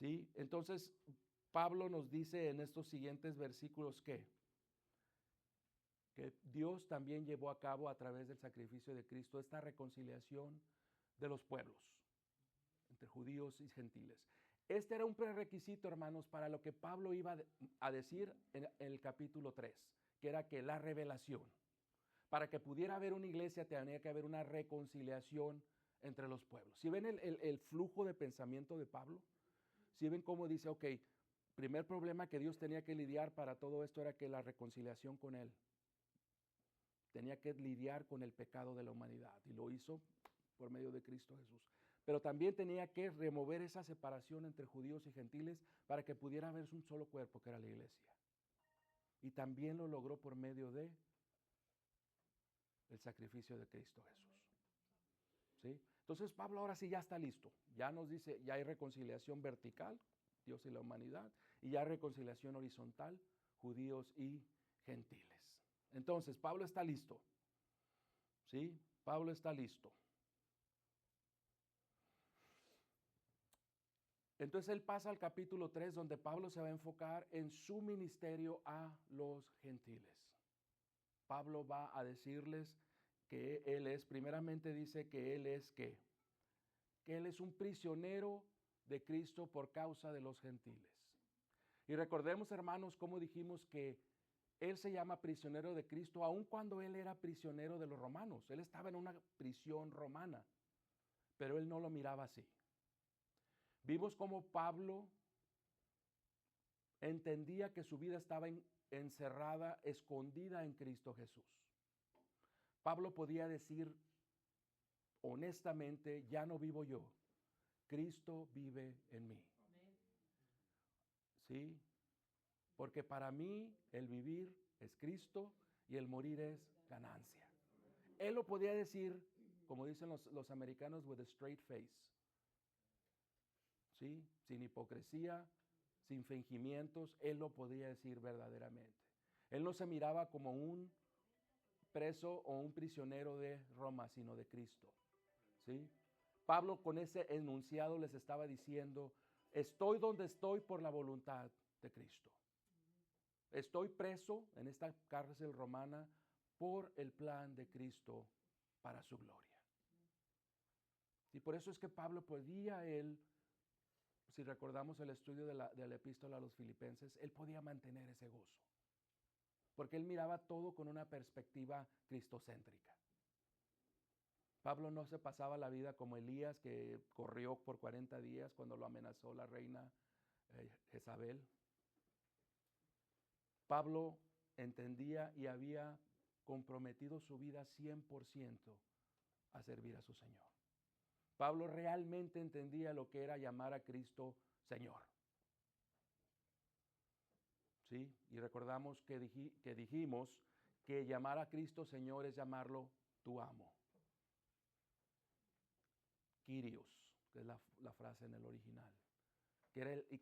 ¿Sí? Entonces, Pablo nos dice en estos siguientes versículos que Dios también llevó a cabo a través del sacrificio de Cristo esta reconciliación de los pueblos, entre judíos y gentiles. Este era un prerequisito, hermanos, para lo que Pablo iba a decir en el capítulo 3, que era que la revelación. Para que pudiera haber una iglesia tenía que haber una reconciliación entre los pueblos. Si ven el flujo de pensamiento de Pablo, si ven cómo dice, ok, primer problema que Dios tenía que lidiar para todo esto era que la reconciliación con Él. Tenía que lidiar con el pecado de la humanidad y lo hizo por medio de Cristo Jesús. Pero también tenía que remover esa separación entre judíos y gentiles para que pudiera haber un solo cuerpo que era la iglesia. Y también lo logró por medio de el sacrificio de Cristo Jesús. ¿Sí? Entonces Pablo ahora sí ya está listo. Ya nos dice, ya hay reconciliación vertical, Dios y la humanidad, y ya hay reconciliación horizontal, judíos y gentiles. Entonces Pablo está listo. ¿Sí? Pablo está listo. Entonces él pasa al capítulo 3 donde Pablo se va a enfocar en su ministerio a los gentiles. Pablo va a decirles que él es, primeramente dice que él es ¿qué? Que él es un prisionero de Cristo por causa de los gentiles. Y recordemos, hermanos, cómo dijimos que él se llama prisionero de Cristo aun cuando él era prisionero de los romanos. Él estaba en una prisión romana, pero él no lo miraba así. Vimos cómo Pablo entendía que su vida estaba encerrada, escondida en Cristo Jesús. Pablo podía decir honestamente, ya no vivo yo, Cristo vive en mí. ¿Sí? Porque para mí el vivir es Cristo y el morir es ganancia. Él lo podía decir, como dicen los americanos, with a straight face. ¿Sí? Sin hipocresía, sin fingimientos, él lo podía decir verdaderamente. Él no se miraba como un preso o un prisionero de Roma, sino de Cristo. ¿Sí? Pablo con ese enunciado les estaba diciendo, estoy donde estoy por la voluntad de Cristo. Estoy preso en esta cárcel romana por el plan de Cristo para su gloria. Y por eso es que Pablo podía si recordamos el estudio de la epístola a los Filipenses, él podía mantener ese gozo. Porque él miraba todo con una perspectiva cristocéntrica. Pablo no se pasaba la vida como Elías, que corrió por 40 días cuando lo amenazó la reina Jezabel. Pablo entendía y había comprometido su vida 100% a servir a su Señor. Pablo realmente entendía lo que era llamar a Cristo Señor. ¿Sí? Y recordamos que dijimos que llamar a Cristo Señor es llamarlo tu amo. Kyrios, que es la frase en el original.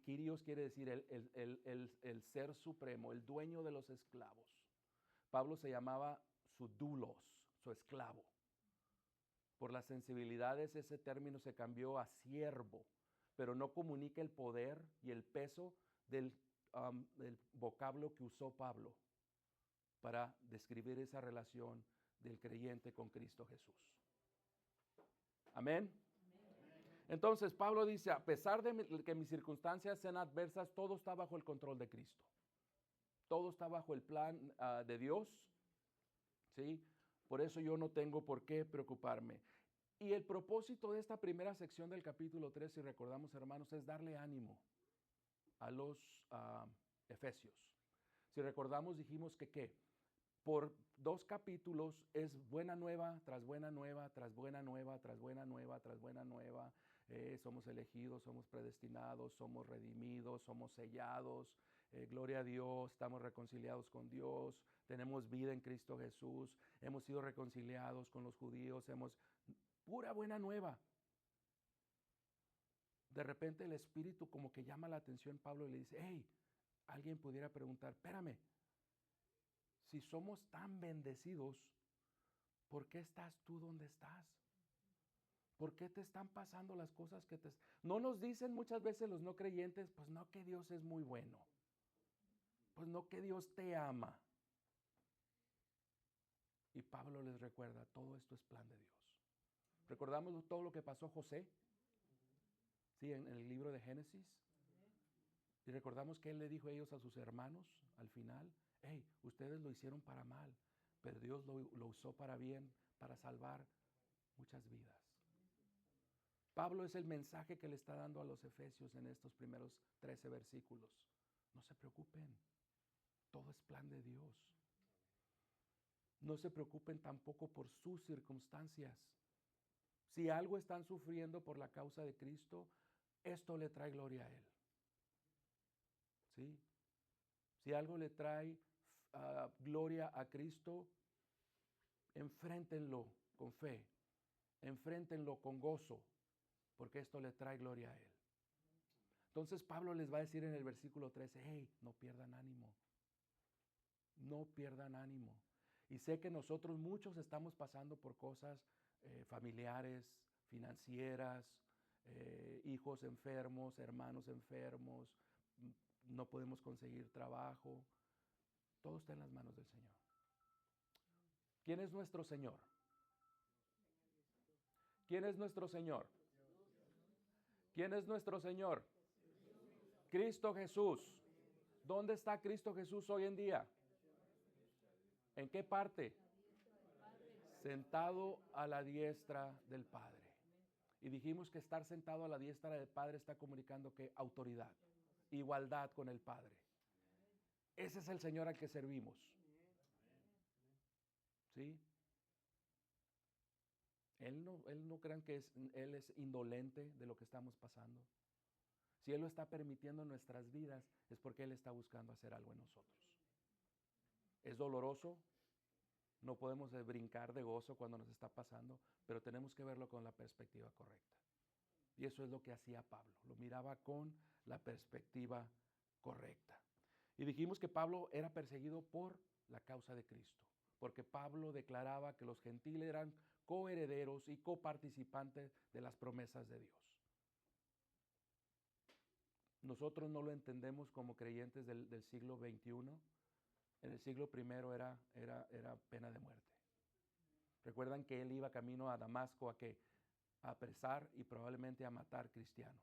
Kyrios quiere decir el ser supremo, el dueño de los esclavos. Pablo se llamaba su doulos, su esclavo. Por las sensibilidades ese término se cambió a siervo, pero no comunica el poder y el peso del vocablo que usó Pablo para describir esa relación del creyente con Cristo Jesús. Amén. Entonces Pablo dice, a pesar de que mis circunstancias sean adversas, todo está bajo el control de Cristo. Todo está bajo el plan de Dios. ¿Sí? Por eso yo no tengo por qué preocuparme. Y el propósito de esta primera sección del capítulo 3, si recordamos, hermanos, es darle ánimo a los efesios. Si recordamos, dijimos que por 2 capítulos es buena nueva, tras buena nueva, tras buena nueva, tras buena nueva, tras buena nueva. Somos elegidos, somos predestinados, somos redimidos, somos sellados. Gloria a Dios, estamos reconciliados con Dios, tenemos vida en Cristo Jesús, hemos sido reconciliados con los judíos, pura buena nueva. De repente el Espíritu como que llama la atención a Pablo y le dice, hey, alguien pudiera preguntar, espérame, si somos tan bendecidos, ¿por qué estás tú donde estás? ¿Por qué te están pasando las cosas que te... No nos dicen muchas veces los no creyentes, pues no que Dios es muy bueno, pues no que Dios te ama. Y Pablo les recuerda, todo esto es plan de Dios. ¿Recordamos todo lo que pasó a José? Sí, en el libro de Génesis. Y recordamos que él le dijo a ellos, a sus hermanos, al final, hey, ustedes lo hicieron para mal, pero Dios lo usó para bien, para salvar muchas vidas. Pablo es el mensaje que le está dando a los efesios en estos primeros 13 versículos. No se preocupen, todo es plan de Dios. No se preocupen tampoco por sus circunstancias. Si algo están sufriendo por la causa de Cristo, esto le trae gloria a Él. ¿Sí? Si algo le trae gloria a Cristo, enfréntenlo con fe, enfréntenlo con gozo, porque esto le trae gloria a Él. Entonces Pablo les va a decir en el versículo 13, hey, no pierdan ánimo, no pierdan ánimo. Y sé que nosotros muchos estamos pasando por cosas familiares, financieras, hijos enfermos, hermanos enfermos, no podemos conseguir trabajo. Todo está en las manos del Señor. ¿Quién es nuestro Señor? ¿Quién es nuestro Señor? ¿Quién es nuestro Señor? Cristo Jesús. ¿Dónde está Cristo Jesús hoy en día? ¿En qué parte? Sentado a la diestra del Padre. Y dijimos que estar sentado a la diestra del Padre está comunicando que autoridad, igualdad con el Padre. Ese es el Señor al que servimos. ¿Sí? Él no crean que Él es indolente de lo que estamos pasando. Si Él lo está permitiendo en nuestras vidas, es porque Él está buscando hacer algo en nosotros. Es doloroso, no podemos brincar de gozo cuando nos está pasando, pero tenemos que verlo con la perspectiva correcta. Y eso es lo que hacía Pablo, lo miraba con la perspectiva correcta. Y dijimos que Pablo era perseguido por la causa de Cristo, porque Pablo declaraba que los gentiles eran coherederos y coparticipantes de las promesas de Dios. Nosotros no lo entendemos como creyentes del siglo XXI. En el siglo I era pena de muerte. Recuerdan que él iba camino a Damasco a apresar y probablemente a matar cristianos.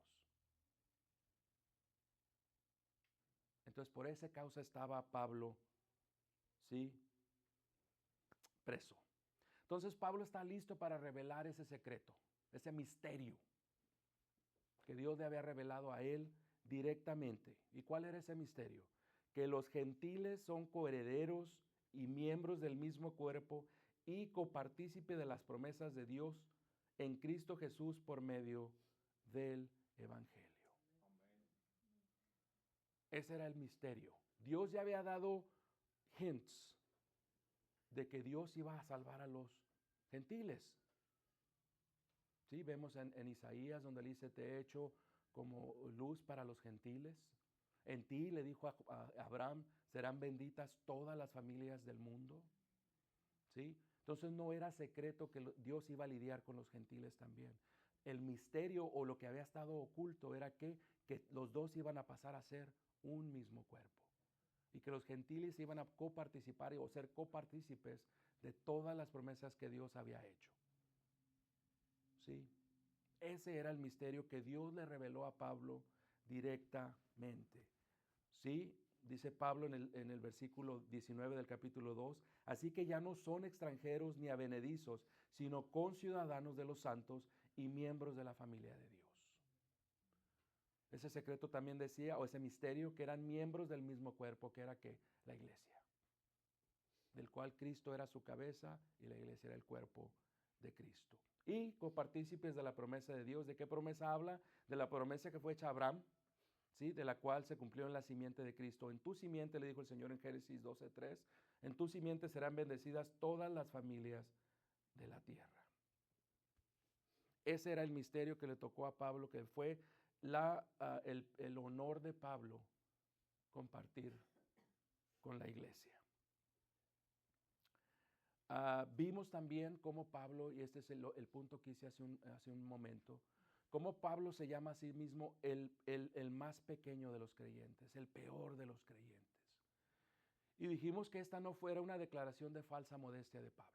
Entonces, por esa causa estaba Pablo, ¿sí?, preso. Entonces, Pablo está listo para revelar ese secreto, ese misterio que Dios le había revelado a él directamente. ¿Y cuál era ese misterio? Que los gentiles son coherederos y miembros del mismo cuerpo y copartícipe de las promesas de Dios en Cristo Jesús por medio del Evangelio. Ese era el misterio. Dios ya había dado hints de que Dios iba a salvar a los gentiles. Sí, vemos en Isaías donde le dice, te he hecho como luz para los gentiles. En ti, le dijo a Abraham, serán benditas todas las familias del mundo. ¿Sí? Entonces no era secreto que Dios iba a lidiar con los gentiles también. El misterio o lo que había estado oculto era que los dos iban a pasar a ser un mismo cuerpo. Y que los gentiles iban a coparticipar o ser copartícipes de todas las promesas que Dios había hecho. ¿Sí? Ese era el misterio que Dios le reveló a Pablo directamente. ¿Sí? Dice Pablo en el versículo 19 del capítulo 2, así que ya no son extranjeros ni advenedizos, sino conciudadanos de los santos y miembros de la familia de Dios. Ese secreto también decía, o ese misterio, que eran miembros del mismo cuerpo, que era ¿qué? La iglesia, del cual Cristo era su cabeza y la iglesia era el cuerpo de Cristo. Y copartícipes de la promesa de Dios. ¿De qué promesa habla? De la promesa que fue hecha a Abraham, ¿sí?, de la cual se cumplió en la simiente de Cristo. En tu simiente, le dijo el Señor en Génesis 12:3, en tu simiente serán bendecidas todas las familias de la tierra. Ese era el misterio que le tocó a Pablo, que fue el honor de Pablo compartir con la iglesia. Vimos también cómo Pablo, y este es el punto que hice hace un momento, cómo Pablo se llama a sí mismo el más pequeño de los creyentes, el peor de los creyentes. Y dijimos que esta no fuera una declaración de falsa modestia de Pablo.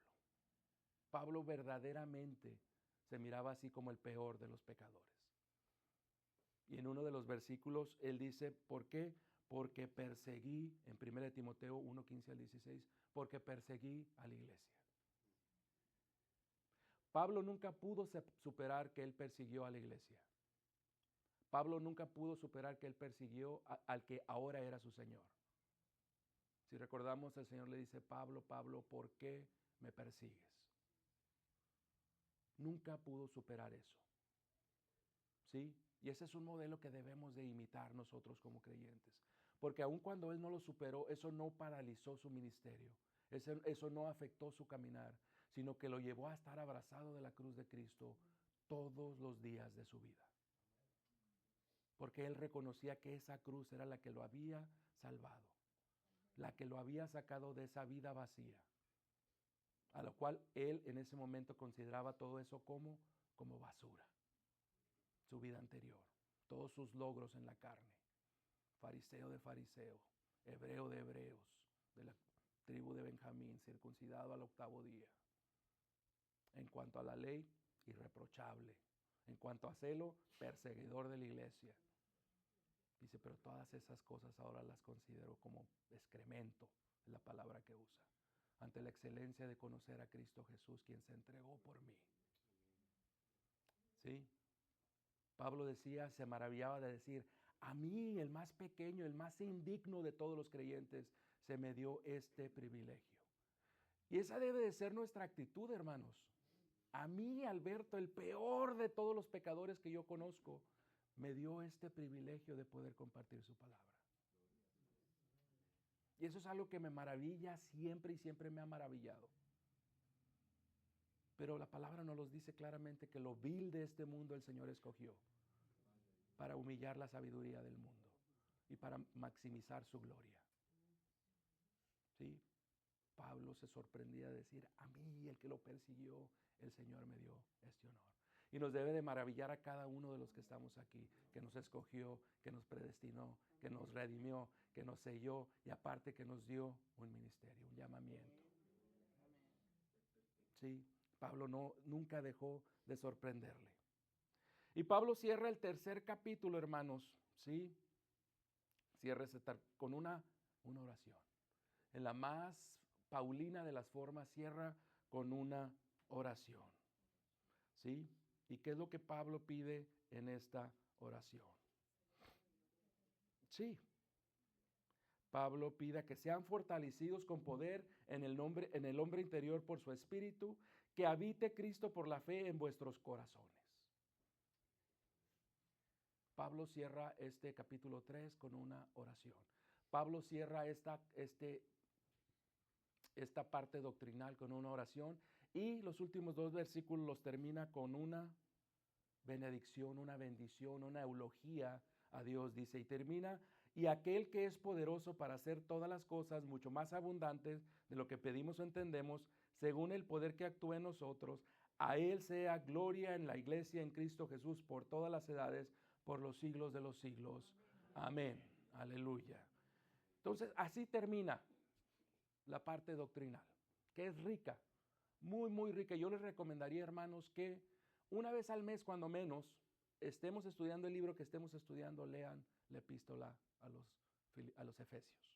Pablo verdaderamente se miraba así como el peor de los pecadores. Y en uno de los versículos él dice, ¿por qué? Porque perseguí, en 1 Timoteo 1:15 al 16, porque perseguí a la iglesia. Pablo nunca pudo superar que él persiguió a la iglesia. Pablo nunca pudo superar que él persiguió al que ahora era su Señor. Si recordamos, el Señor le dice, Pablo, Pablo, ¿por qué me persigues? Nunca pudo superar eso. ¿Sí? Y ese es un modelo que debemos de imitar nosotros como creyentes. Porque aun cuando él no lo superó, eso no paralizó su ministerio. Eso no afectó su caminar, sino que lo llevó a estar abrazado de la cruz de Cristo todos los días de su vida. Porque él reconocía que esa cruz era la que lo había salvado, la que lo había sacado de esa vida vacía, a lo cual él en ese momento consideraba todo eso como basura. Su vida anterior, todos sus logros en la carne, fariseo de fariseo, hebreo de hebreos, de la tribu de Benjamín, circuncidado al 8º día. En cuanto a la ley, irreprochable. En cuanto a celo, perseguidor de la iglesia. Dice, pero todas esas cosas ahora las considero como excremento, es la palabra que usa, ante la excelencia de conocer a Cristo Jesús, quien se entregó por mí. ¿Sí? Pablo decía, se maravillaba de decir, a mí, el más pequeño, el más indigno de todos los creyentes, se me dio este privilegio. Y esa debe de ser nuestra actitud, hermanos. A mí, Alberto, el peor de todos los pecadores que yo conozco, me dio este privilegio de poder compartir su palabra. Y eso es algo que me maravilla siempre y siempre me ha maravillado. Pero la palabra nos dice claramente que lo vil de este mundo el Señor escogió para humillar la sabiduría del mundo y para maximizar su gloria. ¿Sí? Pablo se sorprendía de decir, a mí, el que lo persiguió, el Señor me dio este honor. Y nos debe de maravillar a cada uno de los que estamos aquí, que nos escogió, que nos predestinó, que nos redimió, que nos selló y aparte que nos dio un ministerio, un llamamiento. Sí, Pablo nunca dejó de sorprenderle. Y Pablo cierra el tercer capítulo, hermanos, ¿sí? Cierra con una oración. En la más paulina de las formas, cierra con una oración. ¿Sí? ¿Y qué es lo que Pablo pide en esta oración? Sí. Pablo pide que sean fortalecidos con poder en el hombre interior por su espíritu, que habite Cristo por la fe en vuestros corazones. Pablo cierra este capítulo 3 con una oración. Pablo cierra esta parte doctrinal con una oración y los últimos 2 versículos los termina con una benedicción, una bendición, una eulogía a Dios. Dice, y termina, y aquel que es poderoso para hacer todas las cosas mucho más abundantes de lo que pedimos o entendemos, según el poder que actúa en nosotros, a Él sea gloria en la iglesia en Cristo Jesús por todas las edades, por los siglos de los siglos. Amén. Aleluya. Entonces, así termina la parte doctrinal, que es rica, muy, muy rica. Yo les recomendaría, hermanos, que una vez al mes, cuando menos, estemos estudiando el libro que estemos estudiando, lean la epístola a los Efesios.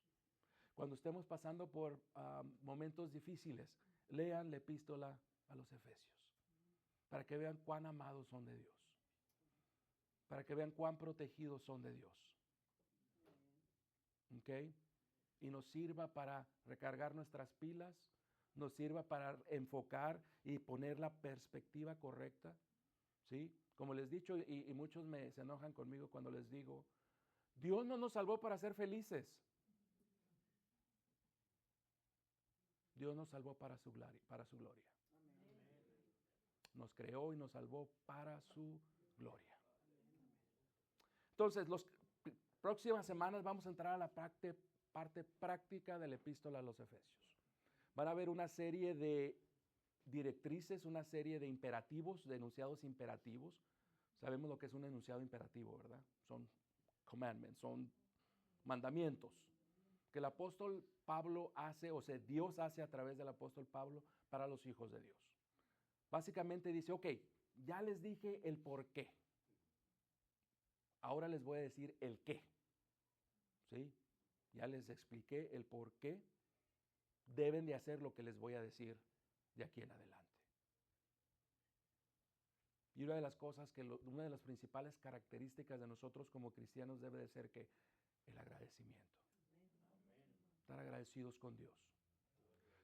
Cuando estemos pasando por momentos difíciles, lean la epístola a los Efesios, para que vean cuán amados son de Dios, para que vean cuán protegidos son de Dios. ¿Ok? Y nos sirva para recargar nuestras pilas, nos sirva para enfocar y poner la perspectiva correcta, ¿sí? Como les he dicho, y muchos se enojan conmigo cuando les digo, Dios no nos salvó para ser felices. Dios nos salvó para su gloria. Nos creó y nos salvó para su gloria. Entonces, las próximas semanas vamos a entrar a la parte práctica de la epístola a los Efesios. Van a haber una serie de directrices, una serie de imperativos, de enunciados imperativos. Sabemos lo que es un enunciado imperativo, ¿verdad? Son commandments, son mandamientos que el apóstol Pablo hace, o sea, Dios hace a través del apóstol Pablo para los hijos de Dios. Básicamente dice, ok, ya les dije el por qué. Ahora les voy a decir el qué. ¿Sí? Ya les expliqué el por qué deben de hacer lo que les voy a decir de aquí en adelante. Y una de las cosas una de las principales características de nosotros como cristianos debe de ser que el agradecimiento. Estar agradecidos con Dios.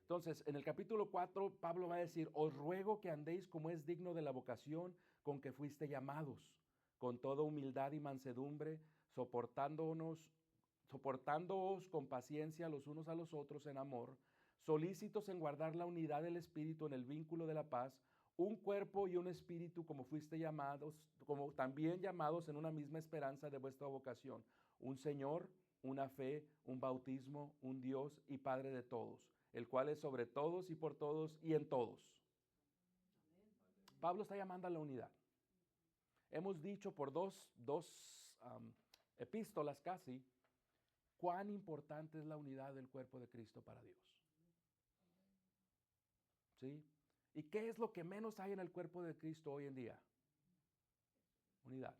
Entonces, en el capítulo 4, Pablo va a decir, os ruego que andéis como es digno de la vocación con que fuiste llamados, con toda humildad y mansedumbre, soportándoos con paciencia los unos a los otros en amor, solícitos en guardar la unidad del Espíritu en el vínculo de la paz, un cuerpo y un espíritu como fuiste llamados, como también llamados en una misma esperanza de vuestra vocación, un Señor, una fe, un bautismo, un Dios y Padre de todos, el cual es sobre todos y por todos y en todos. Pablo está llamando a la unidad. Hemos dicho por dos epístolas casi, cuán importante es la unidad del cuerpo de Cristo para Dios. ¿Sí? ¿Y qué es lo que menos hay en el cuerpo de Cristo hoy en día? Unidad.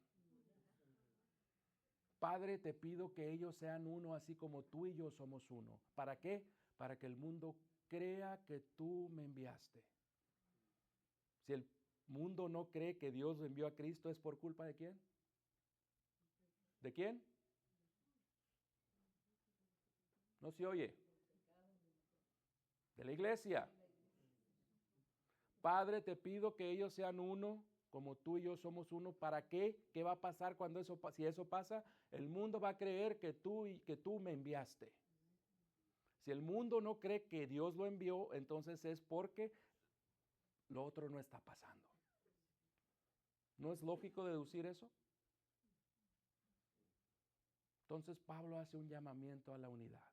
Padre, te pido que ellos sean uno, así como tú y yo somos uno. ¿Para qué? Para que el mundo crea que tú me enviaste. Si el mundo no cree que Dios envió a Cristo, ¿es por culpa de quién? ¿De quién? No se oye. De la iglesia. Padre, te pido que ellos sean uno, como tú y yo somos uno. ¿Para qué? ¿Qué va a pasar cuando si eso pasa? El mundo va a creer que tú me enviaste. Si el mundo no cree que Dios lo envió, entonces es porque lo otro no está pasando. ¿No es lógico deducir eso? Entonces Pablo hace un llamamiento a la unidad.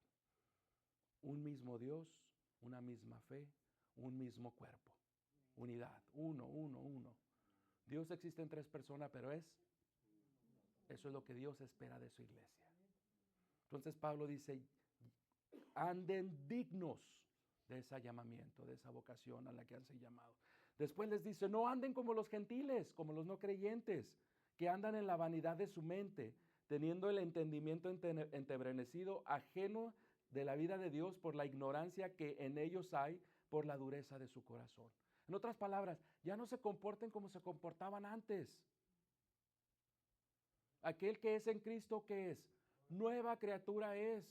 Un mismo Dios, una misma fe, un mismo cuerpo. Unidad, uno. Dios existe en 3 personas, pero eso es lo que Dios espera de su iglesia. Entonces Pablo dice, anden dignos de ese llamamiento, de esa vocación a la que han sido llamados. Después les dice, no anden como los gentiles, como los no creyentes, que andan en la vanidad de su mente, teniendo el entendimiento entebrecido, ajeno de la vida de Dios por la ignorancia que en ellos hay, por la dureza de su corazón. En otras palabras, ya no se comporten como se comportaban antes. Aquel que es en Cristo, ¿qué es? Nueva criatura es.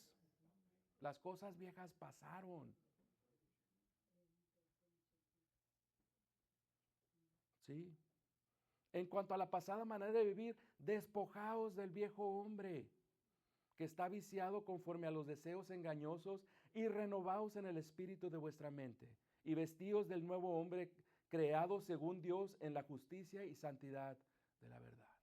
Las cosas viejas pasaron. ¿Sí? En cuanto a la pasada manera de vivir, despojaos del viejo hombre, que está viciado conforme a los deseos engañosos, y renovaos en el espíritu de vuestra mente, y vestíos del nuevo hombre creado según Dios en la justicia y santidad de la verdad.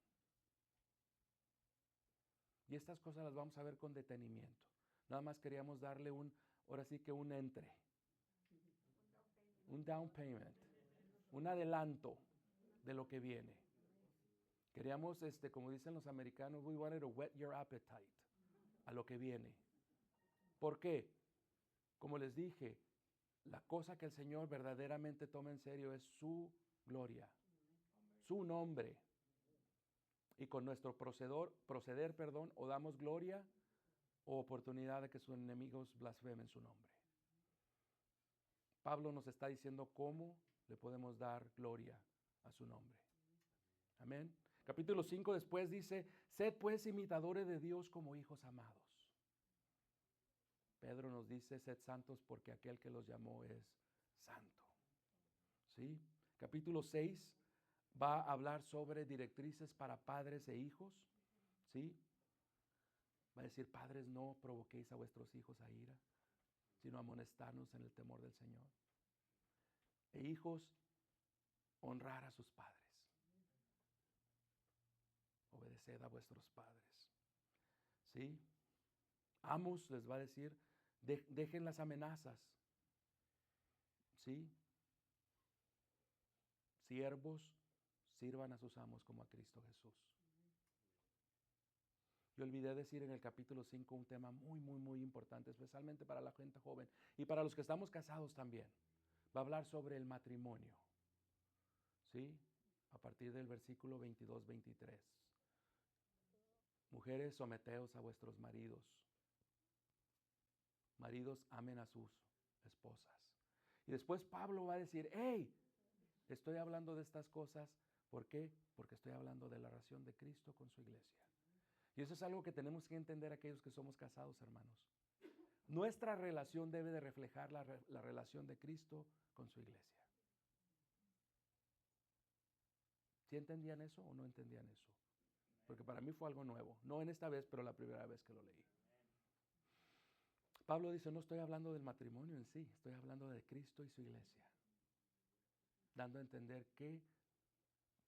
Y estas cosas las vamos a ver con detenimiento. Nada más queríamos darle ahora sí que un entre, un down payment, un adelanto de lo que viene. Queríamos, como dicen los americanos, we wanted to whet your appetite a lo que viene. ¿Por qué? Como les dije, la cosa que el Señor verdaderamente toma en serio es su gloria, su nombre. Y con nuestro proceder, o damos gloria o oportunidad de que sus enemigos blasfemen su nombre. Pablo nos está diciendo cómo le podemos dar gloria a su nombre. Amén. Capítulo 5 después dice, sed pues imitadores de Dios como hijos amados. Pedro nos dice, sed santos porque aquel que los llamó es santo. ¿Sí? Capítulo 6 va a hablar sobre directrices para padres e hijos. ¿Sí? Va a decir, padres, no provoquéis a vuestros hijos a ira, sino amonestarnos en el temor del Señor. E hijos, honrar a sus padres. Obedeced a vuestros padres. ¿Sí? Amos les va a decir, dejen las amenazas. ¿Sí? Siervos, sirvan a sus amos como a Cristo Jesús. Yo olvidé decir en el capítulo 5 un tema muy importante, especialmente para la gente joven y para los que estamos casados también. Va a hablar sobre el matrimonio. ¿Sí? A partir del versículo 22-23. Mujeres, someteos a vuestros maridos. Maridos, amen a sus esposas. Y después Pablo va a decir, hey, estoy hablando de estas cosas. ¿Por qué? Porque estoy hablando de la relación de Cristo con su iglesia. Y eso es algo que tenemos que entender aquellos que somos casados, hermanos. Nuestra relación debe de reflejar la relación de Cristo con su iglesia. ¿Sí entendían eso o no entendían eso? Porque para mí fue algo nuevo. No en esta vez, pero la primera vez que lo leí. Pablo dice, no estoy hablando del matrimonio en sí, estoy hablando de Cristo y su iglesia. Dando a entender que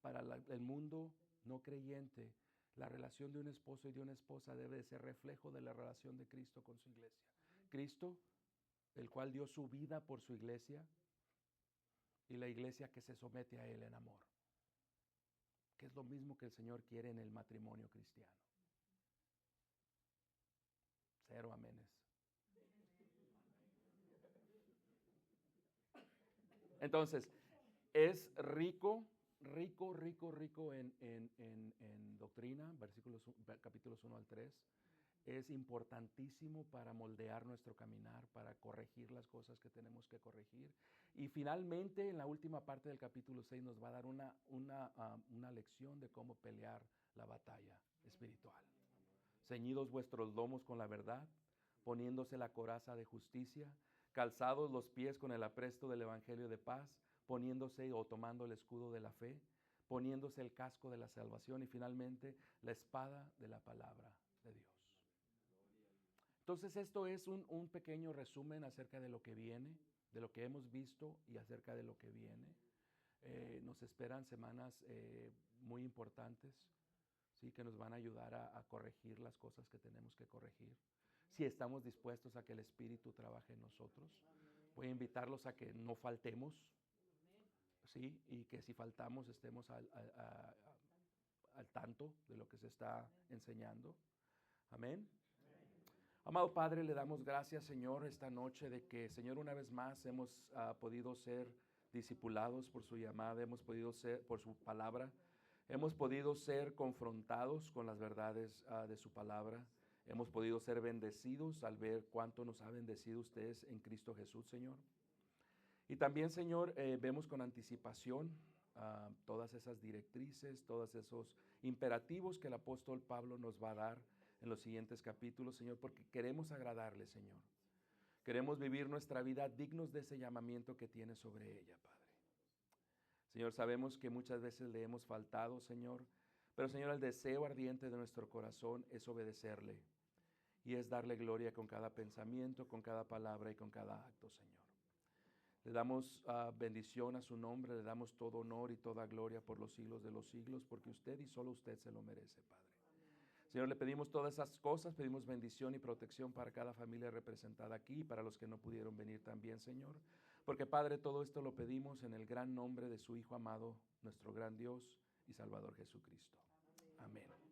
para el mundo no creyente, la relación de un esposo y de una esposa debe de ser reflejo de la relación de Cristo con su iglesia. Cristo, el cual dio su vida por su iglesia, y la iglesia que se somete a él en amor. Que es lo mismo que el Señor quiere en el matrimonio cristiano. 0 amenes. Entonces, es rico en doctrina, capítulos 1 al 3. Es importantísimo para moldear nuestro caminar, para corregir las cosas que tenemos que corregir. Y finalmente, en la última parte del capítulo 6 nos va a dar una lección de cómo pelear la batalla espiritual. Ceñidos vuestros lomos con la verdad, poniéndose la coraza de justicia, calzados los pies con el apresto del evangelio de paz, poniéndose o tomando el escudo de la fe, poniéndose el casco de la salvación y finalmente la espada de la palabra de Dios. Entonces esto es un pequeño resumen acerca de lo que viene, de lo que hemos visto y acerca de lo que viene. Nos esperan semanas muy importantes, ¿sí? Que nos van a ayudar a corregir las cosas que tenemos que corregir. Si estamos dispuestos a que el Espíritu trabaje en nosotros, voy a invitarlos a que no faltemos, ¿sí? Y que si faltamos estemos al tanto de lo que se está enseñando. Amén. Amado Padre, le damos gracias, Señor, esta noche de que, Señor, una vez más hemos podido ser discipulados por su llamada, hemos podido ser por su palabra, hemos podido ser confrontados con las verdades de su palabra, hemos podido ser bendecidos al ver cuánto nos ha bendecido ustedes en Cristo Jesús, Señor. Y también, Señor, vemos con anticipación todas esas directrices, todos esos imperativos que el apóstol Pablo nos va a dar en los siguientes capítulos, Señor, porque queremos agradarle, Señor. Queremos vivir nuestra vida dignos de ese llamamiento que tiene sobre ella, Padre. Señor, sabemos que muchas veces le hemos faltado, Señor, pero, Señor, el deseo ardiente de nuestro corazón es obedecerle y es darle gloria con cada pensamiento, con cada palabra y con cada acto, Señor. Le damos bendición a su nombre, le damos todo honor y toda gloria por los siglos de los siglos, porque usted y solo usted se lo merece, Padre. Señor, le pedimos todas esas cosas, pedimos bendición y protección para cada familia representada aquí y para los que no pudieron venir también, Señor. Porque, Padre, todo esto lo pedimos en el gran nombre de su Hijo amado, nuestro gran Dios y Salvador Jesucristo. Amén.